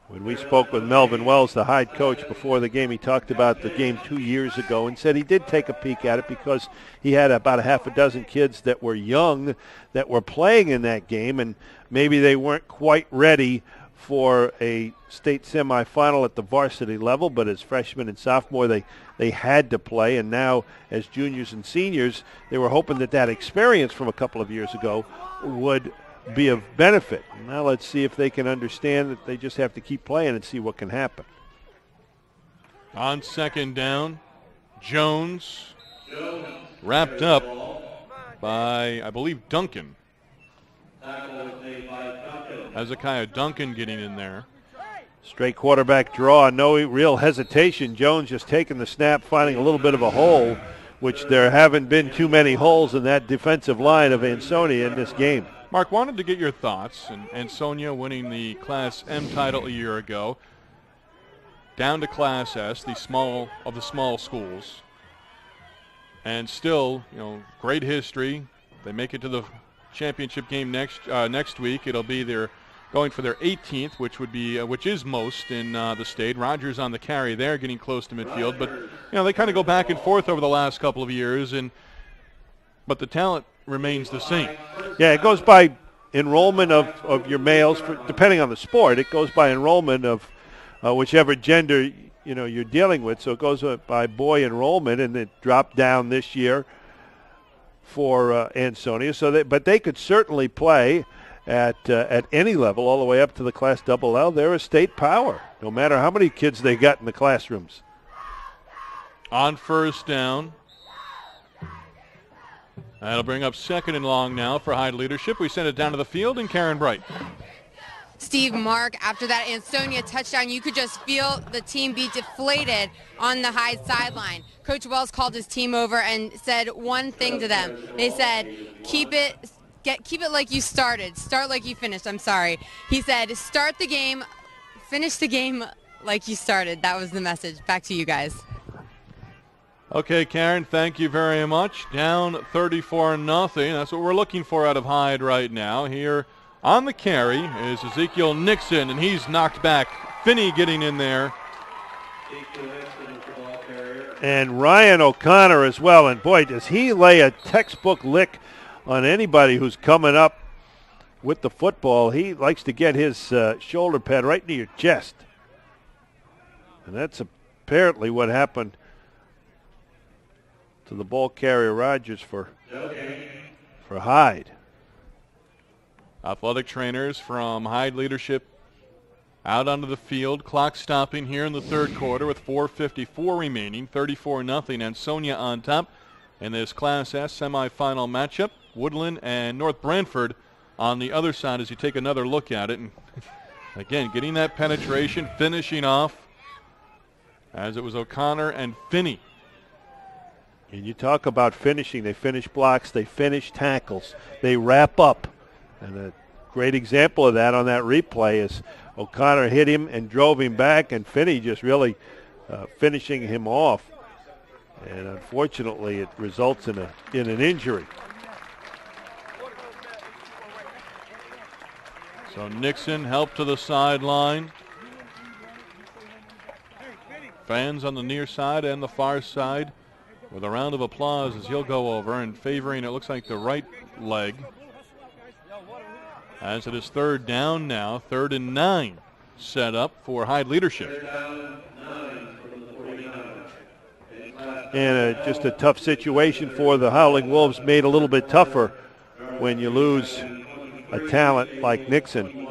When we spoke with Melvin Wells, the Hyde coach, before the game, he talked about the game 2 years ago and said he did take a peek at it because he had about a half a dozen kids that were young that were playing in that game, and maybe they weren't quite ready for a state semifinal at the varsity level, but as freshmen and sophomore they had to play, and now as juniors and seniors they were hoping that experience from a couple of years ago would be of benefit. Now let's see if they can understand that they just have to keep playing and see what can happen. On second down, Jones wrapped up by, I believe, Duncan. Hezekiah Duncan getting in there. Straight quarterback draw, no real hesitation. Jones just taking the snap, finding a little bit of a hole, which there haven't been too many holes in that defensive line of Ansonia in this game. Mark, wanted to get your thoughts. And Ansonia winning the Class M title a year ago, down to Class S, the small of the small schools, and still, great history. They make it to the championship game next week. It'll be their going for their 18th, which is most in the state. Rogers on the carry there, getting close to midfield, but they kind of go back and forth over the last couple of years, but the talent remains the same. Yeah, it goes by enrollment of your males, depending on the sport. It goes by enrollment of whichever gender you're dealing with. So it goes by boy enrollment, and it dropped down this year for Ansonia. But they could certainly play at any level, all the way up to the Class LL. They're a state power, no matter how many kids they got in the classrooms. On first down. That'll bring up second and long now for Hyde Leadership. We send it down to the field, and Karen Bright. Steve, Mark, after that Ansonia touchdown, you could just feel the team be deflated on the Hyde sideline. Coach Wells called his team over and said one thing to them. They said, keep it like you started. Start like you finished. I'm sorry. He said, start the game, finish the game like you started. That was the message. Back to you guys. Okay, Karen, thank you very much. Down 34-0. That's what we're looking for out of Hyde right now. Here on the carry is Ezekiel Nixon, and he's knocked back. Finney getting in there. And Ryan O'Connor as well. And, boy, does he lay a textbook lick on anybody who's coming up with the football. He likes to get his shoulder pad right near your chest. And that's apparently what happened to the ball carrier Rogers for Hyde. Athletic trainers from Hyde Leadership out onto the field. Clock stopping here in the third quarter with 4:54 remaining. 34-0. Ansonia on top in this Class S semifinal matchup. Woodland and North Branford on the other side as you take another look at it. And again, getting that penetration, finishing off as it was O'Connor and Finney. And you talk about finishing. They finish blocks. They finish tackles. They wrap up. And a great example of that on that replay is O'Connor hit him and drove him back, and Finney just really finishing him off. And unfortunately, it results in an injury. So Nixon helped to the sideline. Fans on the near side and the far side with a round of applause as he'll go over and favoring, it looks like, the right leg. As it is third down now, 3rd and 9 set up for Hyde Leadership. And just a tough situation for the Howling Wolves, made a little bit tougher when you lose a talent like Nixon.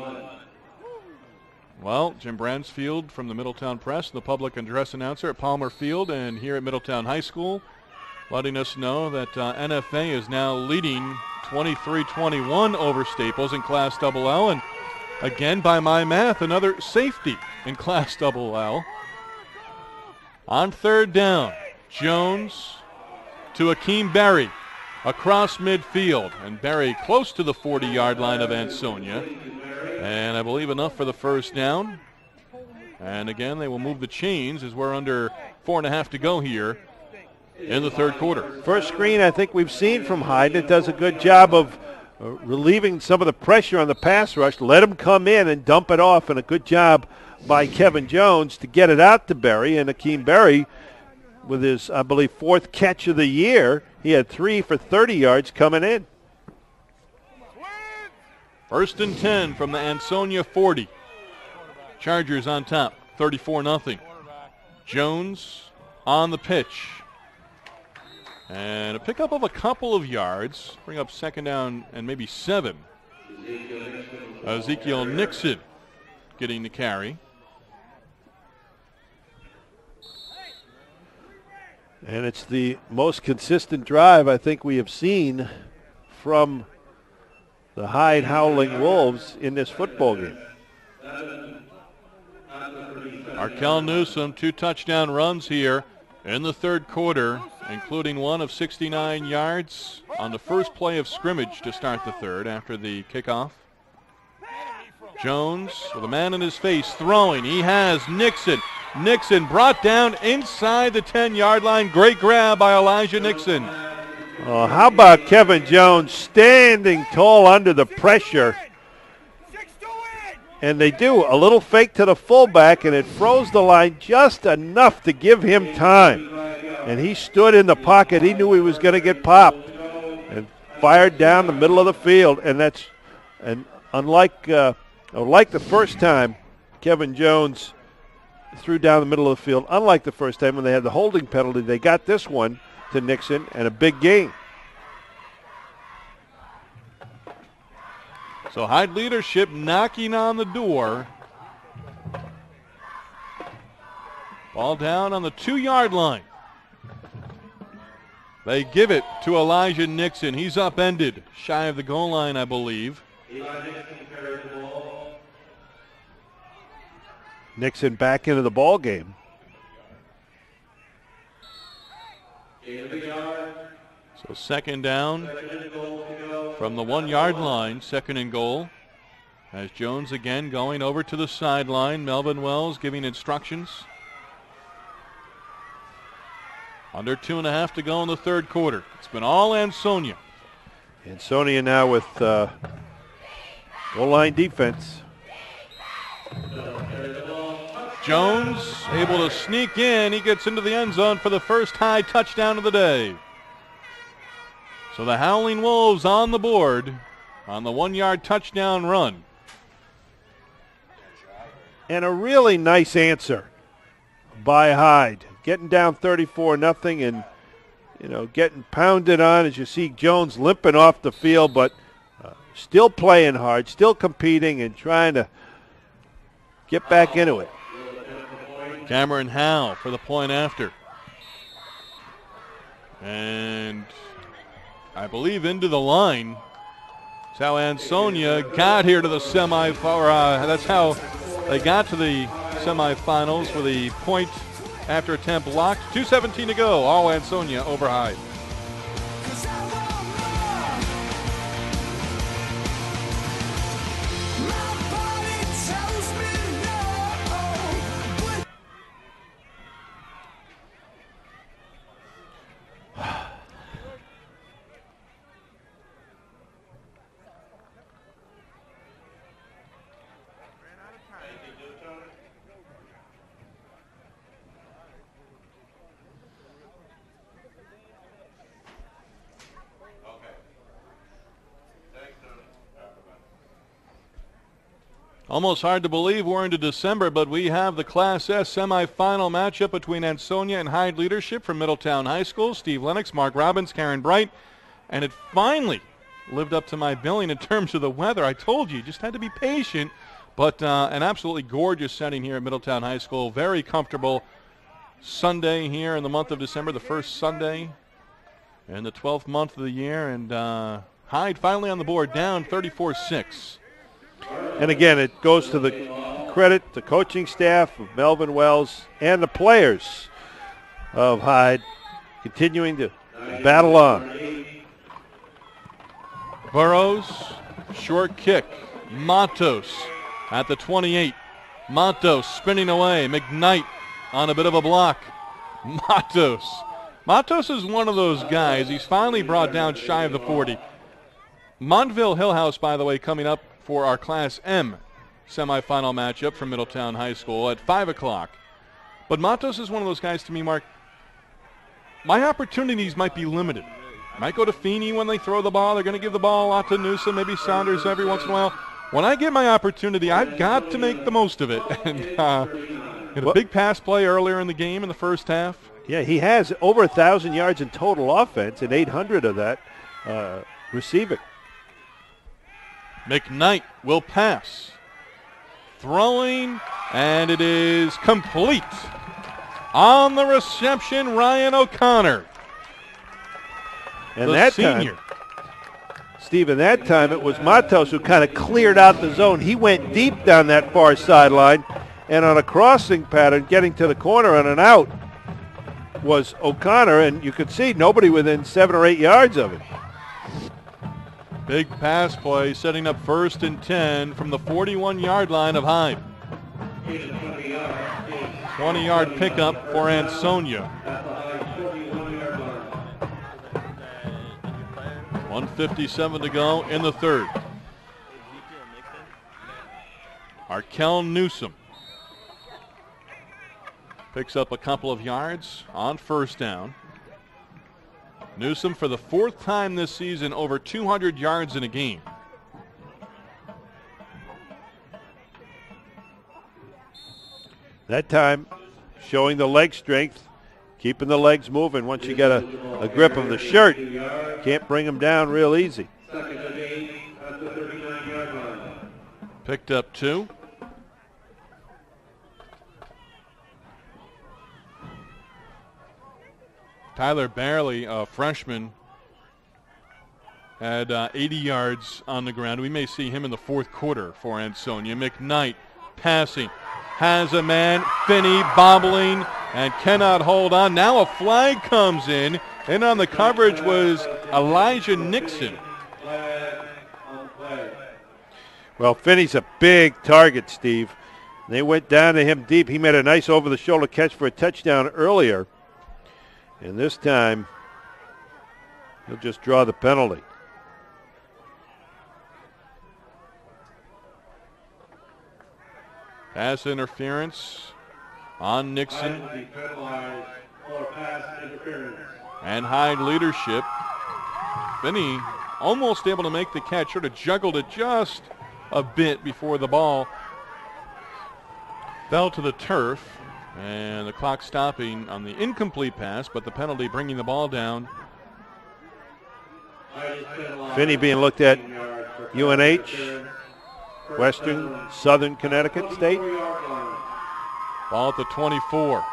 Well, Jim Bransfield from the Middletown Press, the public address announcer at Palmer Field and here at Middletown High School, letting us know that NFA is now leading 23-21 over Staples in Class LL. And again, by my math, another safety in Class LL. On third down, Jones to Akeem Berry across midfield. And Berry close to the 40-yard line of Ansonia. And I believe enough for the first down. And again, they will move the chains as we're under 4.5 to go here in the third quarter. First screen I think we've seen from Hyde. It does a good job of relieving some of the pressure on the pass rush. Let him come in and dump it off, and a good job by Kevin Jones to get it out to Berry. And Akeem Berry, with his, I believe, 4th catch of the year, he had 3 for 30 yards coming in. 1st and 10 from the Ansonia 40. Chargers on top, 34-0. Jones on the pitch. And a pickup of a couple of yards. Bring up second down and maybe 7. Ezekiel Nixon getting the carry. And it's the most consistent drive I think we have seen from the Hyde Howling Wolves in this football game. Arkell Newsome, 2 touchdown runs here in the third quarter, including one of 69 yards on the first play of scrimmage to start the third after the kickoff. Jones with a man in his face throwing. He has Nixon. Nixon brought down inside the 10-yard line. Great grab by Elijah Nixon. Oh, how about Kevin Jones standing tall under the pressure? And they do a little fake to the fullback, and it froze the line just enough to give him time. And he stood in the pocket. He knew he was going to get popped and fired down the middle of the field. And unlike the first time Kevin Jones threw down the middle of the field, unlike the first time when they had the holding penalty, they got this one to Nixon and a big gain. So Hyde Leadership knocking on the door. Ball down on the 2-yard line. They give it to Elijah Nixon. He's upended, shy of the goal line, I believe. Nixon back into the ball game. So second down from the 1-yard line, second and goal. As Jones again going over to the sideline. Melvin Wells giving instructions. Under 2.5 to go in the third quarter. It's been all Ansonia. Ansonia now with goal line defense. Jones able to sneak in. He gets into the end zone for the first Hyde touchdown of the day. So the Howling Wolves on the board on the 1-yard touchdown run. And a really nice answer by Hyde. Getting down 34-0 and, getting pounded on as you see Jones limping off the field, but still playing hard, still competing and trying to get back into it. Cameron Howe for the point after. And I believe into the line. That's how Ansonia got here to the that's how they got to the semifinals with a point after attempt blocked. 2:17 to go. All Ansonia over Hyde. Almost hard to believe we're into December, but we have the Class S semifinal matchup between Ansonia and Hyde Leadership from Middletown High School. Steve Lennox, Mark Robbins, Karen Bright. And it finally lived up to my billing in terms of the weather. I told you, just had to be patient. But an absolutely gorgeous setting here at Middletown High School. Very comfortable Sunday here in the month of December, the first Sunday in the 12th month of the year. And Hyde finally on the board, down 34-6. And again, it goes to the credit, the coaching staff of Melvin Wells and the players of Hyde continuing to battle on. Burrows, short kick. Matos at the 28. Matos spinning away. McKnight on a bit of a block. Matos is one of those guys. He's finally brought down shy of the 40. Montville Hillhouse, by the way, coming up for our Class M semifinal matchup from Middletown High School at 5 o'clock. But Matos is one of those guys to me, Mark. My opportunities might be limited. Might go to Feeney when they throw the ball. They're going to give the ball a lot to Newsom, maybe Saunders every once in a while. when I get my opportunity, I've got to make the most of it. And had a big pass play earlier in the game in the first half. Yeah, he has over 1,000 yards in total offense and 800 of that receiving. McKnight will pass. Throwing, and it is complete. On the reception, Ryan O'Connor. And the that senior. time, Stephen, that time it was Matos who kind of cleared out the zone. He went deep down that far sideline, and on a crossing pattern, getting to the corner on an out was O'Connor, and you could see nobody within 7 or 8 yards of him. Big pass play, setting up 1st and 10 from the 41-yard line of Hyde. 20-yard pickup for Ansonia. 1:57 to go in the third. Arkell Newsom picks up a couple of yards on 1st down. Newsom, for the 4th time this season, over 200 yards in a game. That time, showing the leg strength, keeping the legs moving. Once you get a grip of the shirt, can't bring him down real easy. Picked up 2. Tyler Barley, a freshman, had 80 yards on the ground. We may see him in the 4th quarter for Ansonia. McKnight passing. Has a man. Finney bobbling and cannot hold on. Now a flag comes in, and on the coverage was Elijah Nixon. Well, Finney's a big target, Steve. They went down to him deep. He made a nice over-the-shoulder catch for a touchdown earlier. And this time, he'll just draw the penalty. Pass interference on Nixon. And Hyde Leadership. Finney almost able to make the catch. Sort of juggled it just a bit before the ball fell to the turf. And the clock stopping on the incomplete pass, but the penalty bringing the ball down. Finney being looked at UNH, Western Southern Connecticut State. Ball at the 24.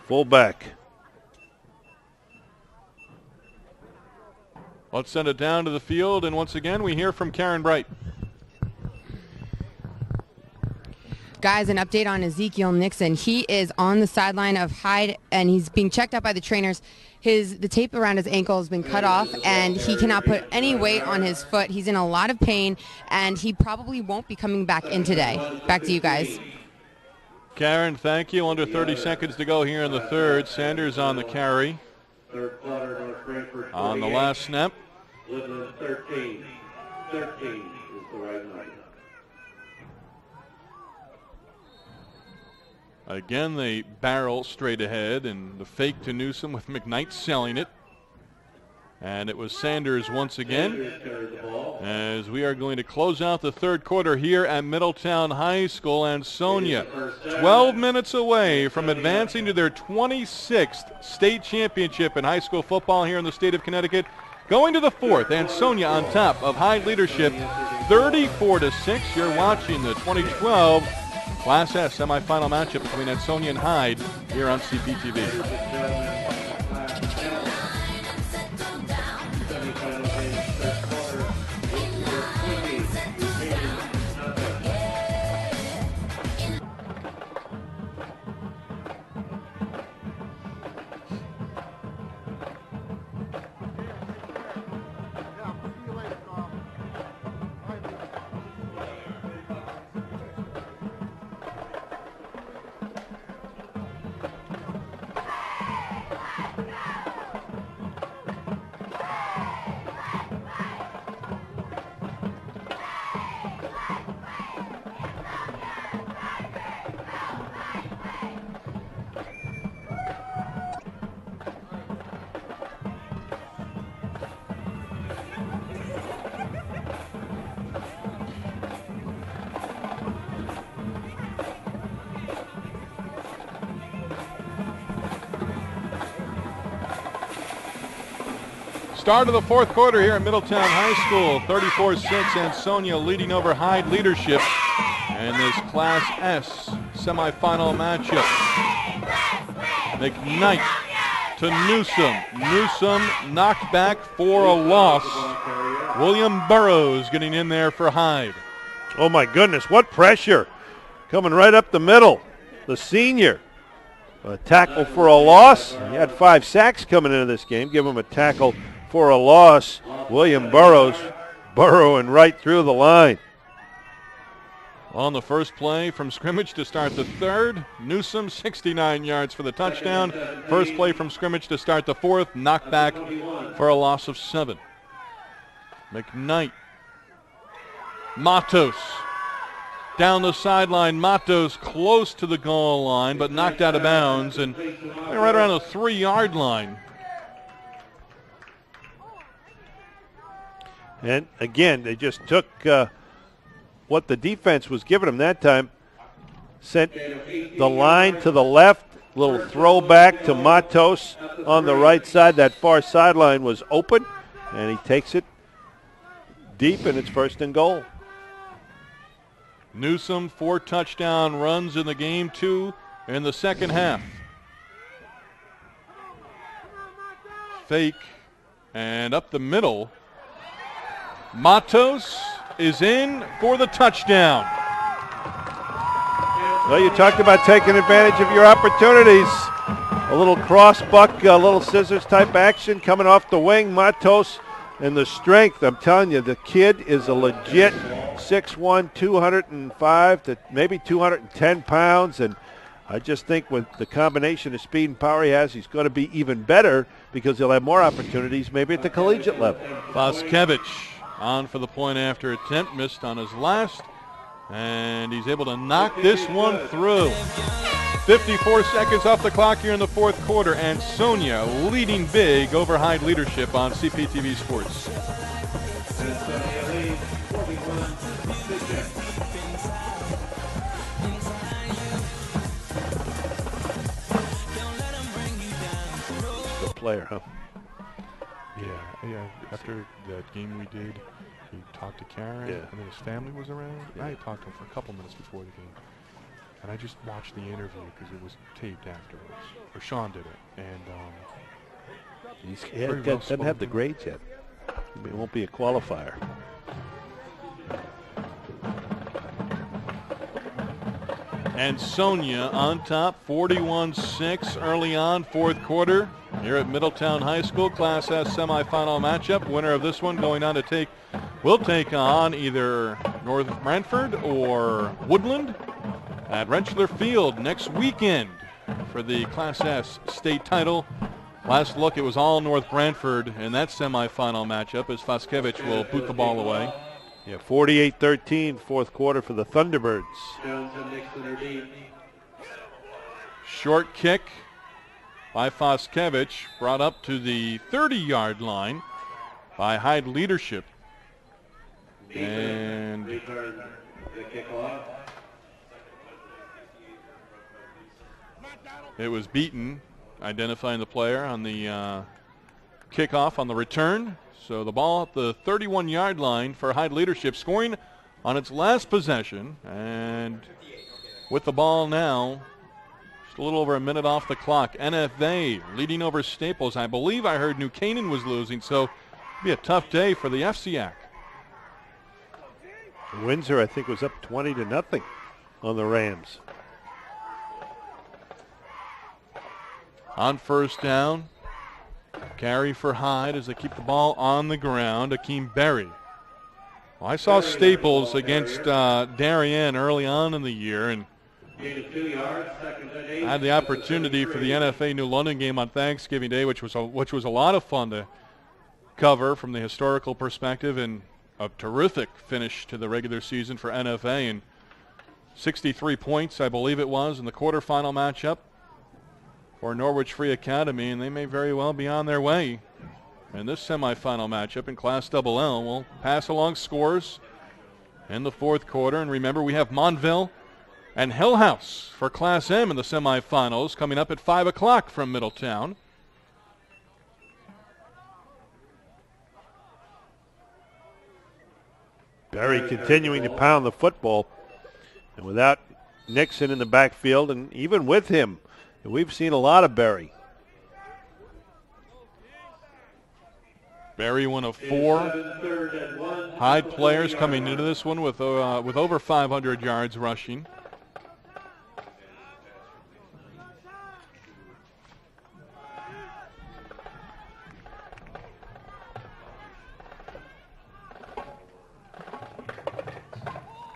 Fullback. Let's send it down to the field, and once again we hear from Karen Bright. Guys, an update on Ezekiel Nixon. He is on the sideline of Hyde, and he's being checked out by the trainers. The tape around his ankle has been cut off, and he cannot put any weight on his foot. He's in a lot of pain, and he probably won't be coming back in today. Back to you guys. Karen, thank you. Under 30 seconds to go here in the third. Sanders on the carry. On the last snap. 13. 13 is the right number. Again, they barrel straight ahead, and the fake to Newsom with McKnight selling it. And it was Sanders once again, as we are going to close out the third quarter here at Middletown High School. Ansonia 12 minutes away from advancing to their 26th state championship in high school football here in the state of Connecticut. Going to the fourth, Ansonia on top of Hyde Leadership, 34-6. You're watching the 2012 Class S semifinal matchup between Ansonia and Hyde here on CPTV. Start of the fourth quarter here at Middletown High School. 34-6, Ansonia leading over Hyde Leadership in this Class S semifinal matchup. McKnight to Newsom. Newsom knocked back for a loss. William Burrows getting in there for Hyde. Oh, my goodness, what pressure. Coming right up the middle. The senior. A tackle for a loss. He had 5 sacks coming into this game. Give him a tackle for a loss. William Burrows burrowing right through the line. On the first play from scrimmage to start the third, Newsom 69 yards for the touchdown. First play from scrimmage to start the fourth, knocked back for a loss of 7. McKnight. Matos. Down the sideline, Matos close to the goal line, but knocked out of bounds and right around the 3-yard line. And again, they just took what the defense was giving them that time, sent the line to the left, little throwback to Matos on the right side. That far sideline was open, and he takes it deep, and it's 1st and goal. Newsom, 4 touchdown runs in the game, 2 in the second half. Fake, and up the middle. Matos is in for the touchdown. Well, you talked about taking advantage of your opportunities. A little cross buck, a little scissors type action coming off the wing. Matos and the strength, I'm telling you, the kid is a legit 6'1", 205 to maybe 210 pounds. And I just think with the combination of speed and power he has, he's going to be even better because he'll have more opportunities maybe at the collegiate level. Vaskevich on for the point after attempt, missed on his last, and he's able to knock this one through. 54 seconds off the clock here in the fourth quarter. Ansonia leading big over Hyde Leadership on CPTV Sports. Good player, huh? Yeah. After that game we did, he talked to Karen, and then his family was around. I had talked to him for a couple minutes before the game, and I just watched the interview because it was taped afterwards. Or Sean did it, and He doesn't have the grades yet. It won't be a qualifier. Ansonia on top, 41-6 early on, fourth quarter. Here at Middletown High School, Class S semifinal matchup. Winner of this one going on to will take on either North Brantford or Woodland at Rentschler Field next weekend for the Class S state title. Last look, it was all North Brantford in that semifinal matchup as Vaskevich will boot the ball away. Yeah, 48-13, fourth quarter for the Thunderbirds. Short kick by Vaskevich, brought up to the 30-yard line by Hyde Leadership. And it was beaten, identifying the player on the kickoff on the return. So the ball at the 31-yard line for Hyde Leadership, scoring on its last possession. And with the ball now, just a little over a minute off the clock. NFA leading over Staples. I believe I heard New Canaan was losing, so it'll be a tough day for the FCIAC. Windsor, I think, was up 20-0 on the Rams. On first down, carry for Hyde as they keep the ball on the ground. Akeem Berry. Well, I saw Staples against Darien early on in the year, and I had the opportunity for the NFA New London game on Thanksgiving Day, which was a lot of fun to cover from the historical perspective, and a terrific finish to the regular season for NFA, and 63 points, I believe it was, in the quarterfinal matchup for Norwich Free Academy, and they may very well be on their way in this semifinal matchup in Class LL. We'll pass along scores in the fourth quarter, and remember we have Montville and Hill House for Class M in the semifinals coming up at 5 o'clock from Middletown. Berry continuing to pound the football. And without Nixon in the backfield, and even with him, we've seen a lot of Berry. Berry, one of 4 Hyde players coming into this one with over 500 yards rushing.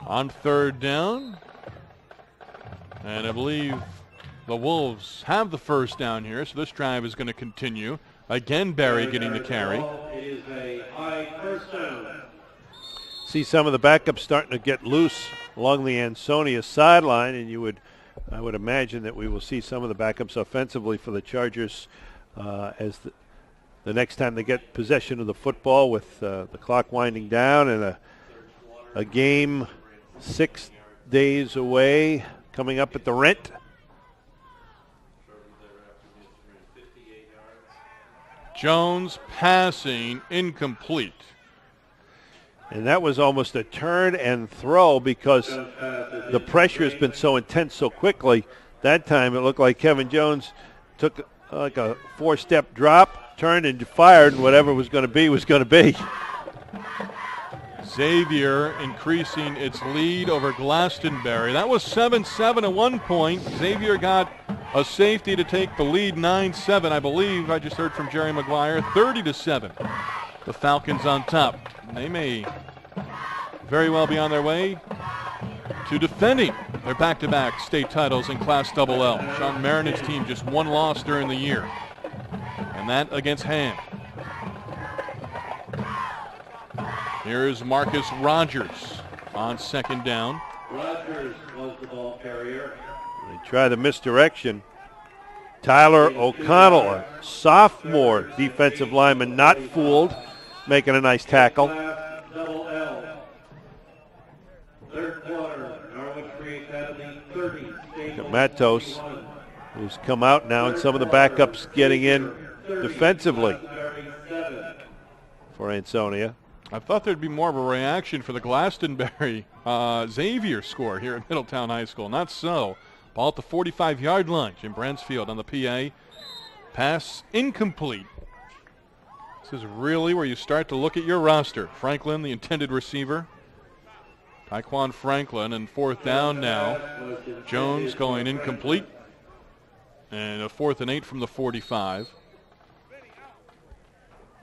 On 3rd down, and I believe the Wolves have the first down here, so this drive is going to continue. Again, Berry getting the carry. It is a high first down. See some of the backups starting to get loose along the Ansonia sideline, and I would imagine that we will see some of the backups offensively for the Chargers as the next time they get possession of the football with the clock winding down and a game 6 days away coming up at the Rent. Jones passing incomplete. And that was almost a turn and throw because the pressure has been so intense so quickly. That time it looked like Kevin Jones took like a 4-step drop, turned and fired, and whatever was going to be was going to be. Xavier increasing its lead over Glastonbury. That was 7-7 at one point. Xavier got a safety to take the lead, 9-7. I believe I just heard from Jerry Maguire, 30-7. The Falcons on top. They may very well be on their way to defending their back-to-back state titles in Class LL. Sean Marinet's team just 1 loss during the year, and that against Ham. Here's Marcus Rogers on 2nd down. Rogers was the ball carrier. They try the misdirection. Tyler O'Connell, a sophomore defensive lineman, not fooled, making a nice tackle. Double L. 3rd quarter, Norwich Free Academy 30. Matos, who's come out now, and some of the backups getting in defensively for Ansonia. I thought there'd be more of a reaction for the Glastonbury Xavier score here at Middletown High School. Not so. Ball at the 45-yard line. Jim Bransfield on the PA. Pass incomplete. This is really where you start to look at your roster. Franklin, the intended receiver. Tyquan Franklin, and 4th down now. Jones going incomplete. And a 4th and 8 from the 45.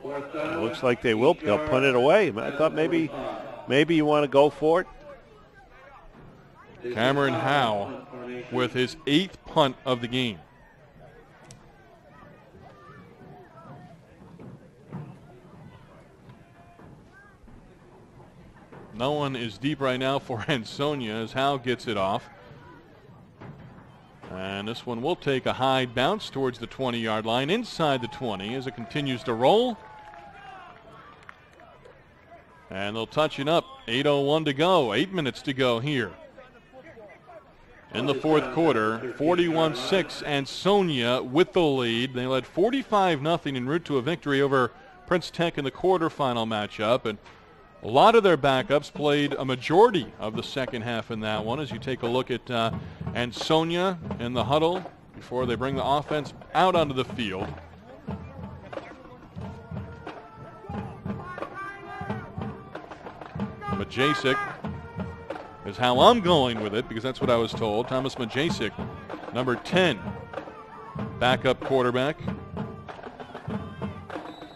It looks like they'll punt it away. I thought maybe you want to go for it. Cameron Howe with his 8th punt of the game. No one is deep right now for Ansonia as Howe gets it off. And this one will take a high bounce towards the 20-yard line, inside the 20 as it continues to roll. And they'll touch it up. 8:01 to go. 8 minutes to go here in the 4th quarter. 41-6 Ansonia with the lead. They led 45-0 en route to a victory over Prince Tech in the quarterfinal matchup. And a lot of their backups played a majority of the second half in that one. As you take a look at Ansonia in the huddle before they bring the offense out onto the field. Majasic is how I'm going with it because that's what I was told. Thomas Majasic, number 10, backup quarterback.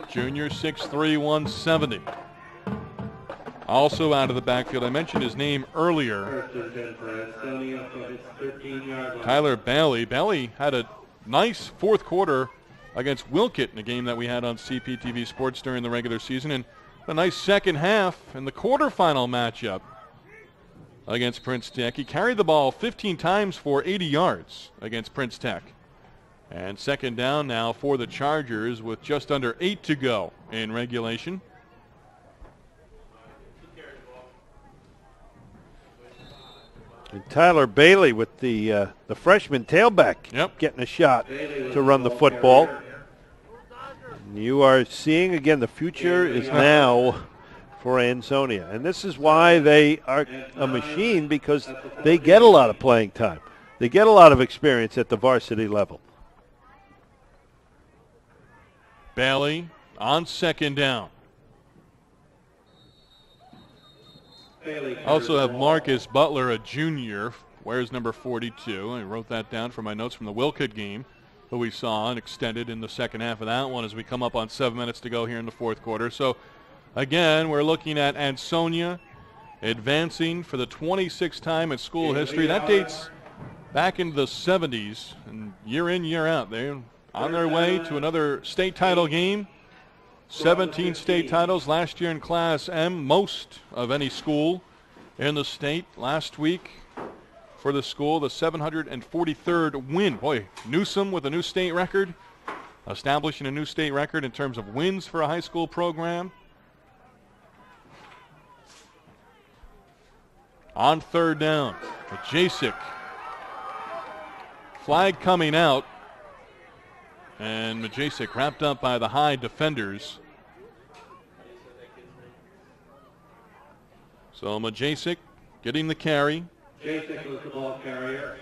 Junior, 6'3", 170. Also out of the backfield, I mentioned his name earlier. Tyler Bailey. Bailey had a nice 4th quarter against Wilkett in a game that we had on CPTV Sports during the regular season, and a nice second half in the quarterfinal matchup against Prince Tech. He carried the ball 15 times for 80 yards against Prince Tech. And 2nd down now for the Chargers with just under 8 to go in regulation. And Tyler Bailey with the freshman tailback getting a shot to run the football. And you are seeing, again, the future is now for Ansonia. And this is why they are a machine, because they get a lot of playing time. They get a lot of experience at the varsity level. Bailey on second down. Also have Marcus Butler, a junior, wears number 42. I wrote that down from my notes from the Wilkett game that we saw and extended in the second half of that one as we come up on 7 minutes to go here in the fourth quarter. So, again, we're looking at Ansonia advancing for the 26th time in school history. That dates back into the 70s, and year in, year out. They're on their way to another state title game. 17 state titles last year in Class M, most of any school in the state. Last week for the school, the 743rd win. Boy, Newsom with a new state record, establishing a new state record in terms of wins for a high school program. On third down, Jacek. Flag coming out. And Majacek wrapped up by the Hyde defenders. So Majacek getting the carry. Jacek was the ball carrier.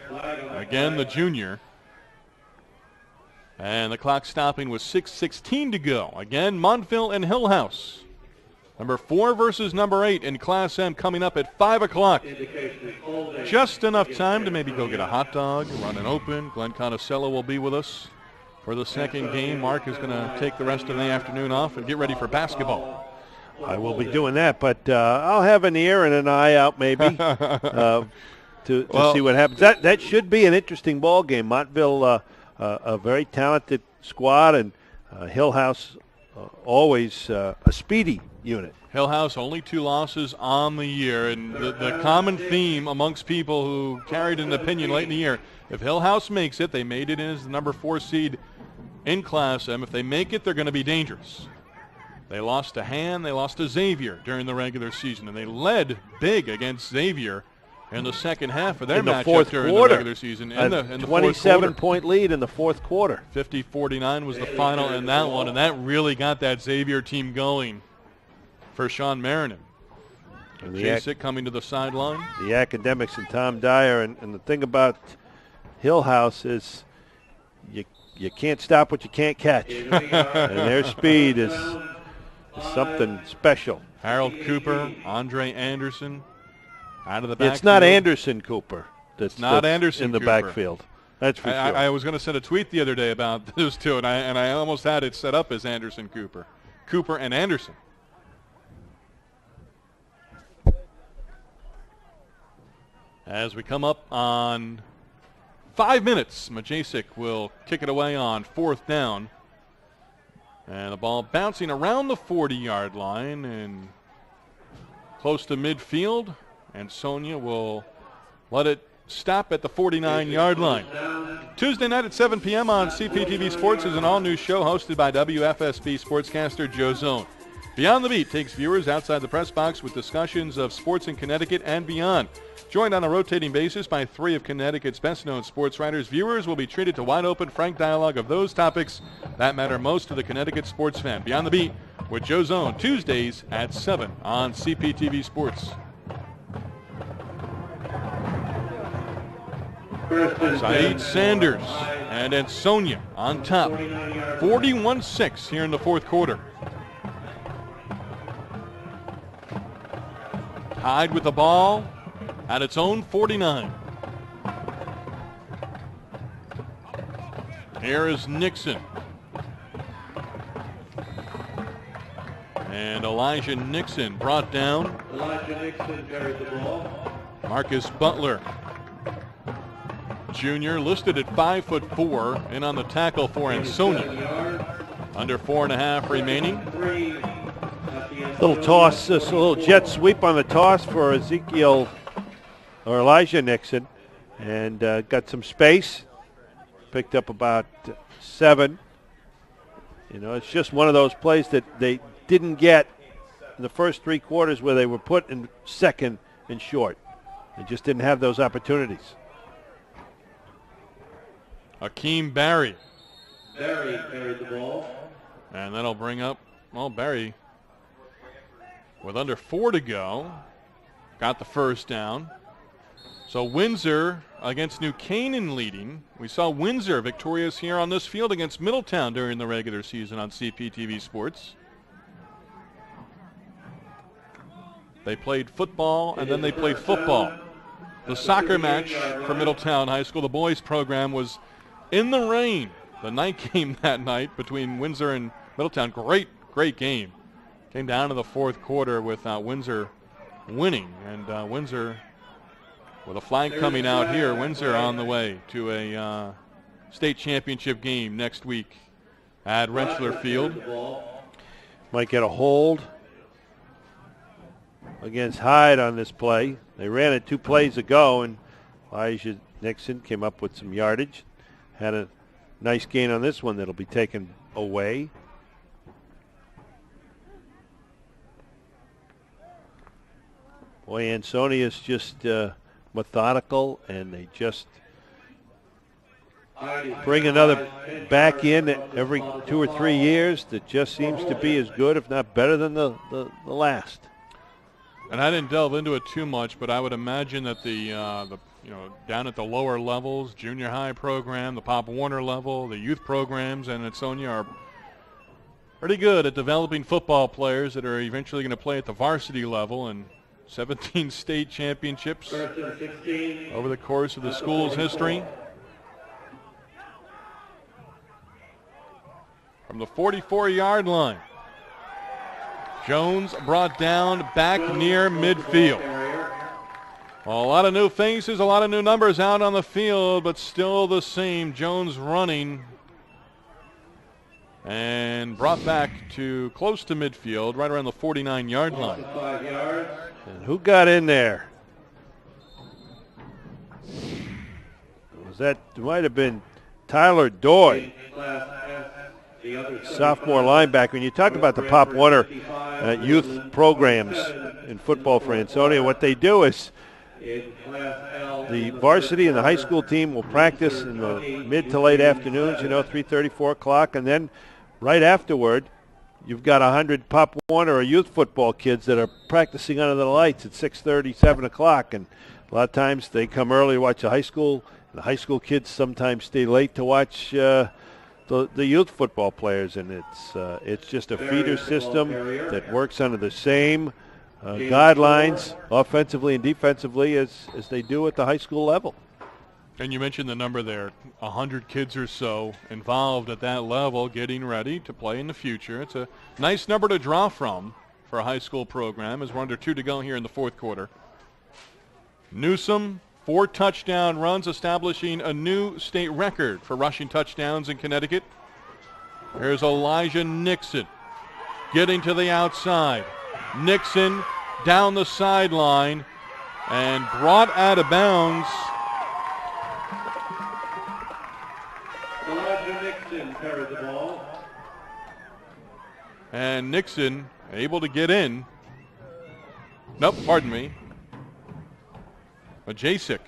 Again, the junior. And the clock stopping with 6:16 to go. Again, Montville and Hillhouse. Number 4 versus number 8 in Class M coming up at 5 o'clock. Just enough time to maybe go get a hot dog, run an open. Glenn Conocello will be with us for the second game. Mark is going to take the rest of the afternoon off and get ready for basketball. I will be doing that, but I'll have an ear and an eye out maybe to see what happens. That should be an interesting ball game. Montville, a very talented squad, and Hillhouse always a speedy unit. Hillhouse only 2 losses on the year, and the common theme amongst people who carried an opinion late in the year, if Hillhouse makes it, they made it in as the number 4 seed in Class M. If they make it, they're going to be dangerous. They lost to Han, they lost to Xavier during the regular season, and they led big against Xavier in the second half of their matchup during the regular season. In the 27-point lead in the fourth quarter. 50-49 was the final in that one, and that really got that Xavier team going for Sean Marinan. Jacek coming to the sideline. The academics and Tom Dyer, and the thing about Hillhouse is you can't stop what you can't catch. And their speed is something special. Harold Cooper, Andre Anderson out of the backfield. It's not Anderson Cooper. That's Anderson in the Cooper. Backfield. That's for sure. I was going to send a tweet the other day about those two, and I almost had it set up as Anderson Cooper. Cooper and Anderson. As we come up on 5 minutes, Majacek will kick it away on 4th down. And the ball bouncing around the 40-yard line and close to midfield. And Sonia will let it stop at the 49-yard line. Tuesday night at 7 p.m. on CPTV Sports is an all-new show hosted by WFSB sportscaster Joe Zone. Beyond the Beat takes viewers outside the press box with discussions of sports in Connecticut and beyond. Joined on a rotating basis by 3 of Connecticut's best-known sports writers, viewers will be treated to wide-open, frank dialogue of those topics that matter most to the Connecticut sports fan. Beyond the Beat with Joe Zone, Tuesdays at 7 on CPTV Sports. Saeed Sanders and Ansonia on top. 41-6 here in the fourth quarter. Hyde with the ball at its own 49. Here is Nixon. And Elijah Nixon brought down. Elijah Nixon carried the ball. Marcus Butler, junior, listed at 5'4", in on the tackle for Ansonia. Under 4.5 remaining. Little toss, this little jet sweep on the toss for Elijah Nixon, and got some space. Picked up about 7. You know, it's just one of those plays that they didn't get in the first 3 quarters where they were put in second and short. They just didn't have those opportunities. Akeem Barry. Barry carried the ball. And that'll bring up, well, Barry with under 4 to go. Got the first down. So Windsor against New Canaan leading. We saw Windsor victorious here on this field against Middletown during the regular season on CPTV Sports. They played football and then they played football. The soccer match for Middletown High School, the boys program, was in the rain. The night game that night between Windsor and Middletown. Great game. Came down to the fourth quarter with Windsor winning. And Windsor, with a flag coming out here, Windsor on the way to a state championship game next week at Rentschler Field. Might get a hold against Hyde on this play. They ran it 2 plays ago, and Elijah Nixon came up with some yardage. Had a nice gain on this one that'll be taken away. Boy, Ansonia is just methodical, and they just bring another back in every 2 or 3 years that just seems to be as good, if not better, than the last. And I didn't delve into it too much, but I would imagine that the down at the lower levels, junior high program, the Pop Warner level, the youth programs, and Ansonia are pretty good at developing football players that are eventually going to play at the varsity level, and 17 state championships over the course of the school's history. From the 44-yard line, Jones brought down back near midfield. Well, a lot of new faces, a lot of new numbers out on the field, but still the same. Jones running and brought back to close to midfield, right around the 49-yard line. And who got in there? It might have been Tyler Doy, sophomore linebacker. When you talk about the Pop Warner youth programs in football for Ansonia, what they do is the varsity and the high school team will practice in the mid to late afternoons, 3:30, 4 o'clock, and then right afterward, you've got 100 Pop Warner or youth football kids that are practicing under the lights at 6:30, 7 o'clock, and a lot of times they come early to watch the high school. The high school kids sometimes stay late to watch the youth football players, and it's just a feeder system that works under the same guidelines offensively and defensively as they do at the high school level. And you mentioned the number there, 100 kids or so involved at that level getting ready to play in the future. It's a nice number to draw from for a high school program as we're under 2 to go here in the fourth quarter. Newsom, 4 touchdown runs, establishing a new state record for rushing touchdowns in Connecticut. Here's Elijah Nixon getting to the outside. Nixon down the sideline and brought out of bounds. Elijah Nixon carried the ball. And Nixon able to get in. Nope, pardon me. Majasic.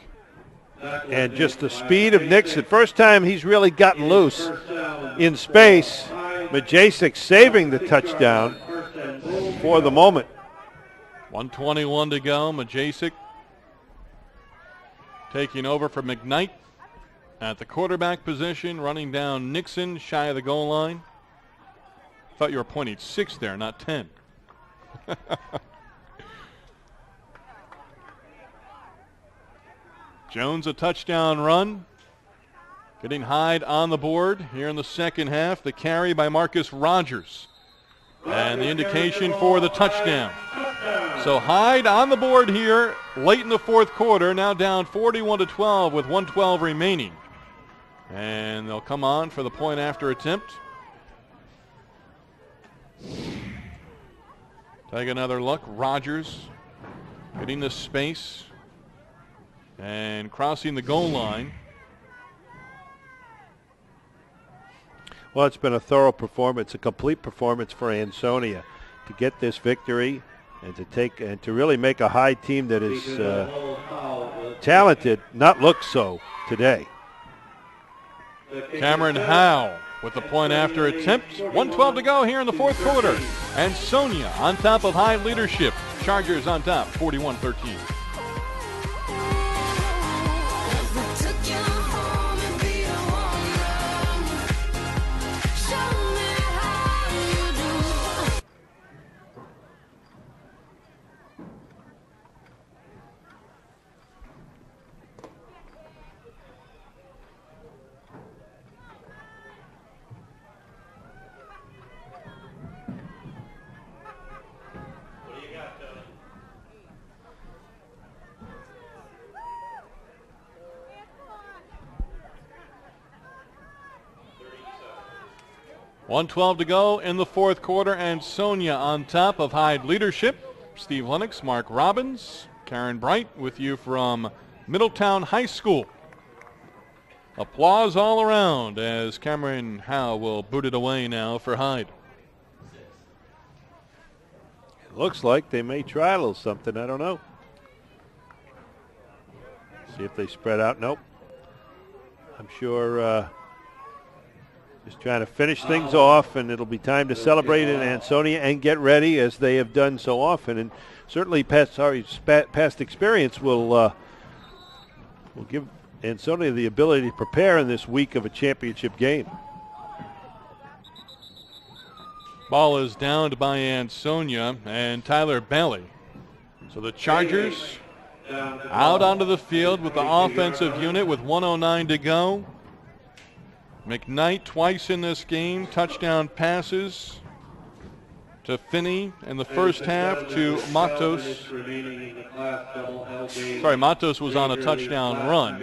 And just the speed of Nixon. First time he's really gotten loose in space. Majasic saving the touchdown for the moment. 1:21 to go. Majasic taking over for McKnight at the quarterback position, running down Nixon shy of the goal line. Thought you were pointing 6 there, not 10. Jones a touchdown run. Getting Hyde on the board here in the second half. The carry by Marcus Rogers. And the indication for the touchdown. So Hyde on the board here late in the fourth quarter. Now down 41-12 with 1:12 remaining. And they'll come on for the point after attempt. Take another look. Rogers getting the space and crossing the goal line. Well, it's been a thorough performance, a complete performance for Ansonia to get this victory and to really make a high team that is talented not look so today. Cameron Howe with the point after attempt. 1:12 to go here in the fourth quarter. Ansonia on top of Hyde Leadership. Chargers on top, 41-13. .112 to go in the fourth quarter. Ansonia on top of Hyde Leadership. Steve Lennox, Mark Robbins, Karen Bright with you from Middletown High School. Applause all around as Cameron Howe will boot it away now for Hyde. It looks like they may try a little something. I don't know. See if they spread out. Nope. I'm sure just trying to finish things off, and it'll be time to celebrate in Ansonia and get ready as they have done so often. And certainly past experience will give Ansonia the ability to prepare in this week of a championship game. Ball is downed by Ansonia and Tyler Bailey. So the Chargers out onto the field with the offensive unit with 1:09 to go. McKnight twice in this game, touchdown passes to Finney in the first half, to Matos. Sorry, Matos was on a touchdown run.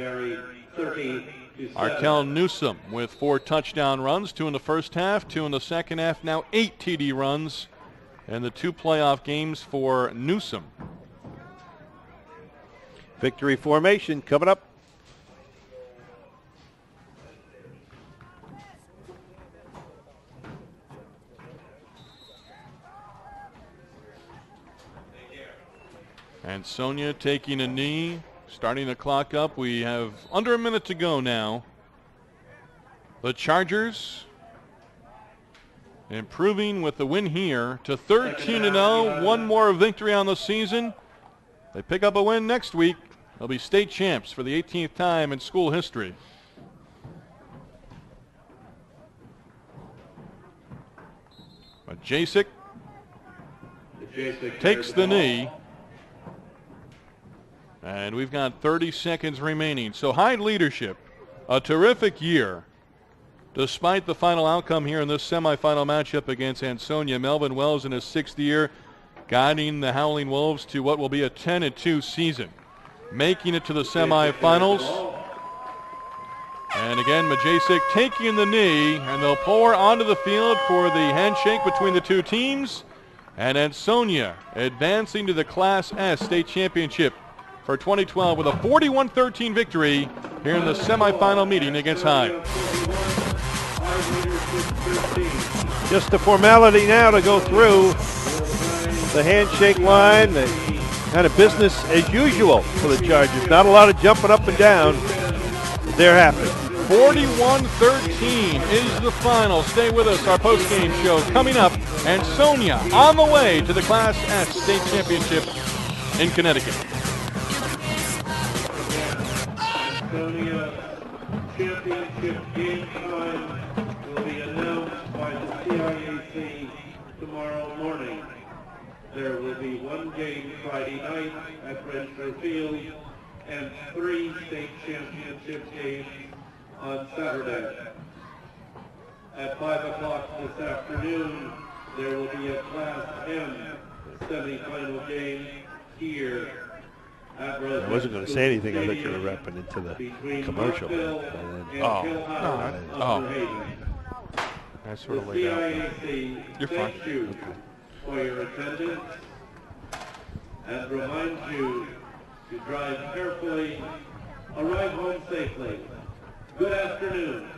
Arkel Newsom with 4 touchdown runs, 2 in the first half, 2 in the second half, now 8 TD runs in the 2 playoff games for Newsom. Victory formation coming up. Ansonia taking a knee, starting the clock up. We have under a minute to go now. The Chargers improving with the win here to 13-0. One more victory on the season. They pick up a win next week. They'll be state champs for the 18th time in school history. But Jacek takes the knee. And we've got 30 seconds remaining. So Hyde Leadership, a terrific year. Despite the final outcome here in this semifinal matchup against Ansonia, Melvin Wells in his 6th year guiding the Howling Wolves to what will be a 10-2 season. Making it to the semifinals. And again, Majacek taking the knee, and they'll pour onto the field for the handshake between the two teams. And Ansonia advancing to the Class S state championship for 2012 with a 41-13 victory here in the semifinal meeting against Hyde. Just a formality now to go through the handshake line, the kind of business as usual for the Chargers. Not a lot of jumping up and down. They're happy. 41-13 is the final. Stay with us. Our post-game show coming up. Ansonia on the way to the Class S state championship in Connecticut. Ansonia championship game time will be announced by the CIAC tomorrow morning. There will be 1 game Friday night at Renfrew Field and 3 state championship games on Saturday. At 5 o'clock this afternoon, there will be a Class M semifinal game here. I wasn't going to say anything. I thought you were wrapping into the commercial. I sort of laid out. You're fine. You for your attendance and remind you to drive carefully, arrive home safely. Good afternoon.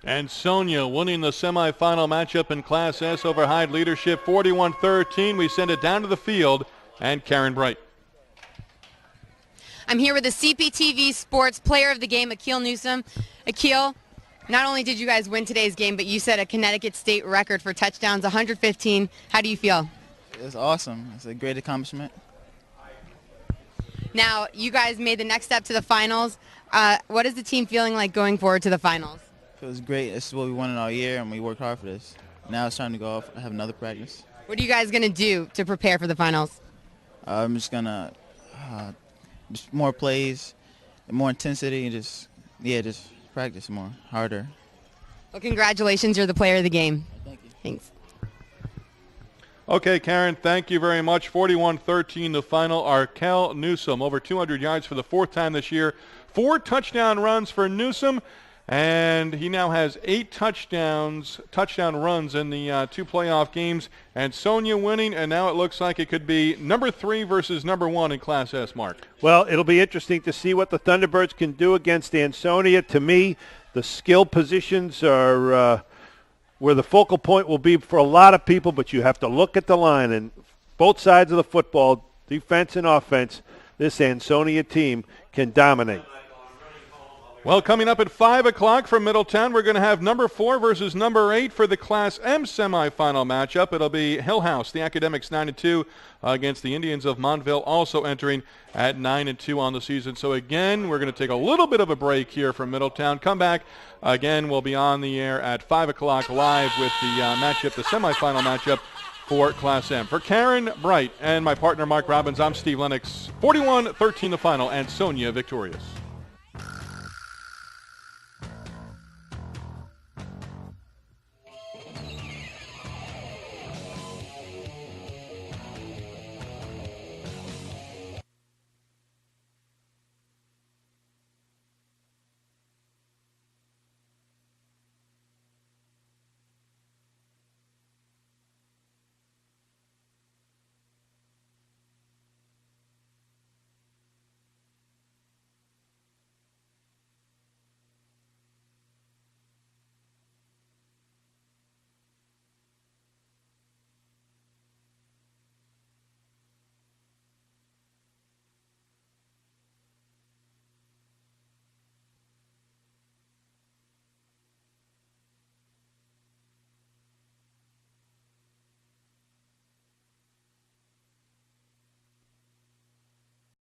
Ansonia winning the semifinal matchup in Class S over Hyde Leadership 41-13. We send it down to the field and Karen Bright. I'm here with the CPTV Sports Player of the Game, Akil Newsom. Akil, not only did you guys win today's game, but you set a Connecticut state record for touchdowns, 115. How do you feel? It's awesome. It's a great accomplishment. Now, you guys made the next step to the finals. What is the team feeling like going forward to the finals? Feels great. This is what we wanted all year, and we worked hard for this. Now it's time to go off and have another practice. What are you guys going to do to prepare for the finals? I'm just going to just more plays, and more intensity, and just practice more, harder. Well, congratulations. You're the player of the game. Thank you. Thanks. Okay, Karen, thank you very much. 41-13 the final. Akil Newsom, over 200 yards for the fourth time this year. 4 touchdown runs for Newsom. And he now has 8 touchdown runs in the 2 playoff games. Ansonia winning, and now it looks like it could be number 3 versus number 1 in Class S, Mark. Well, it'll be interesting to see what the Thunderbirds can do against Ansonia. To me, the skill positions are where the focal point will be for a lot of people, but you have to look at the line. And both sides of the football, defense and offense, this Ansonia team can dominate. Well, coming up at 5 o'clock from Middletown, we're going to have number 4 versus number 8 for the Class M semifinal matchup. It'll be Hill House, the Academics 9-2, against the Indians of Montville, also entering at 9-2 on the season. So again, we're going to take a little bit of a break here from Middletown. Come back. Again, we'll be on the air at 5 o'clock live with the matchup, the semifinal matchup for Class M. For Karen Bright and my partner Mark Robbins, I'm Steve Lennox. 41-13 the final, Ansonia victorious.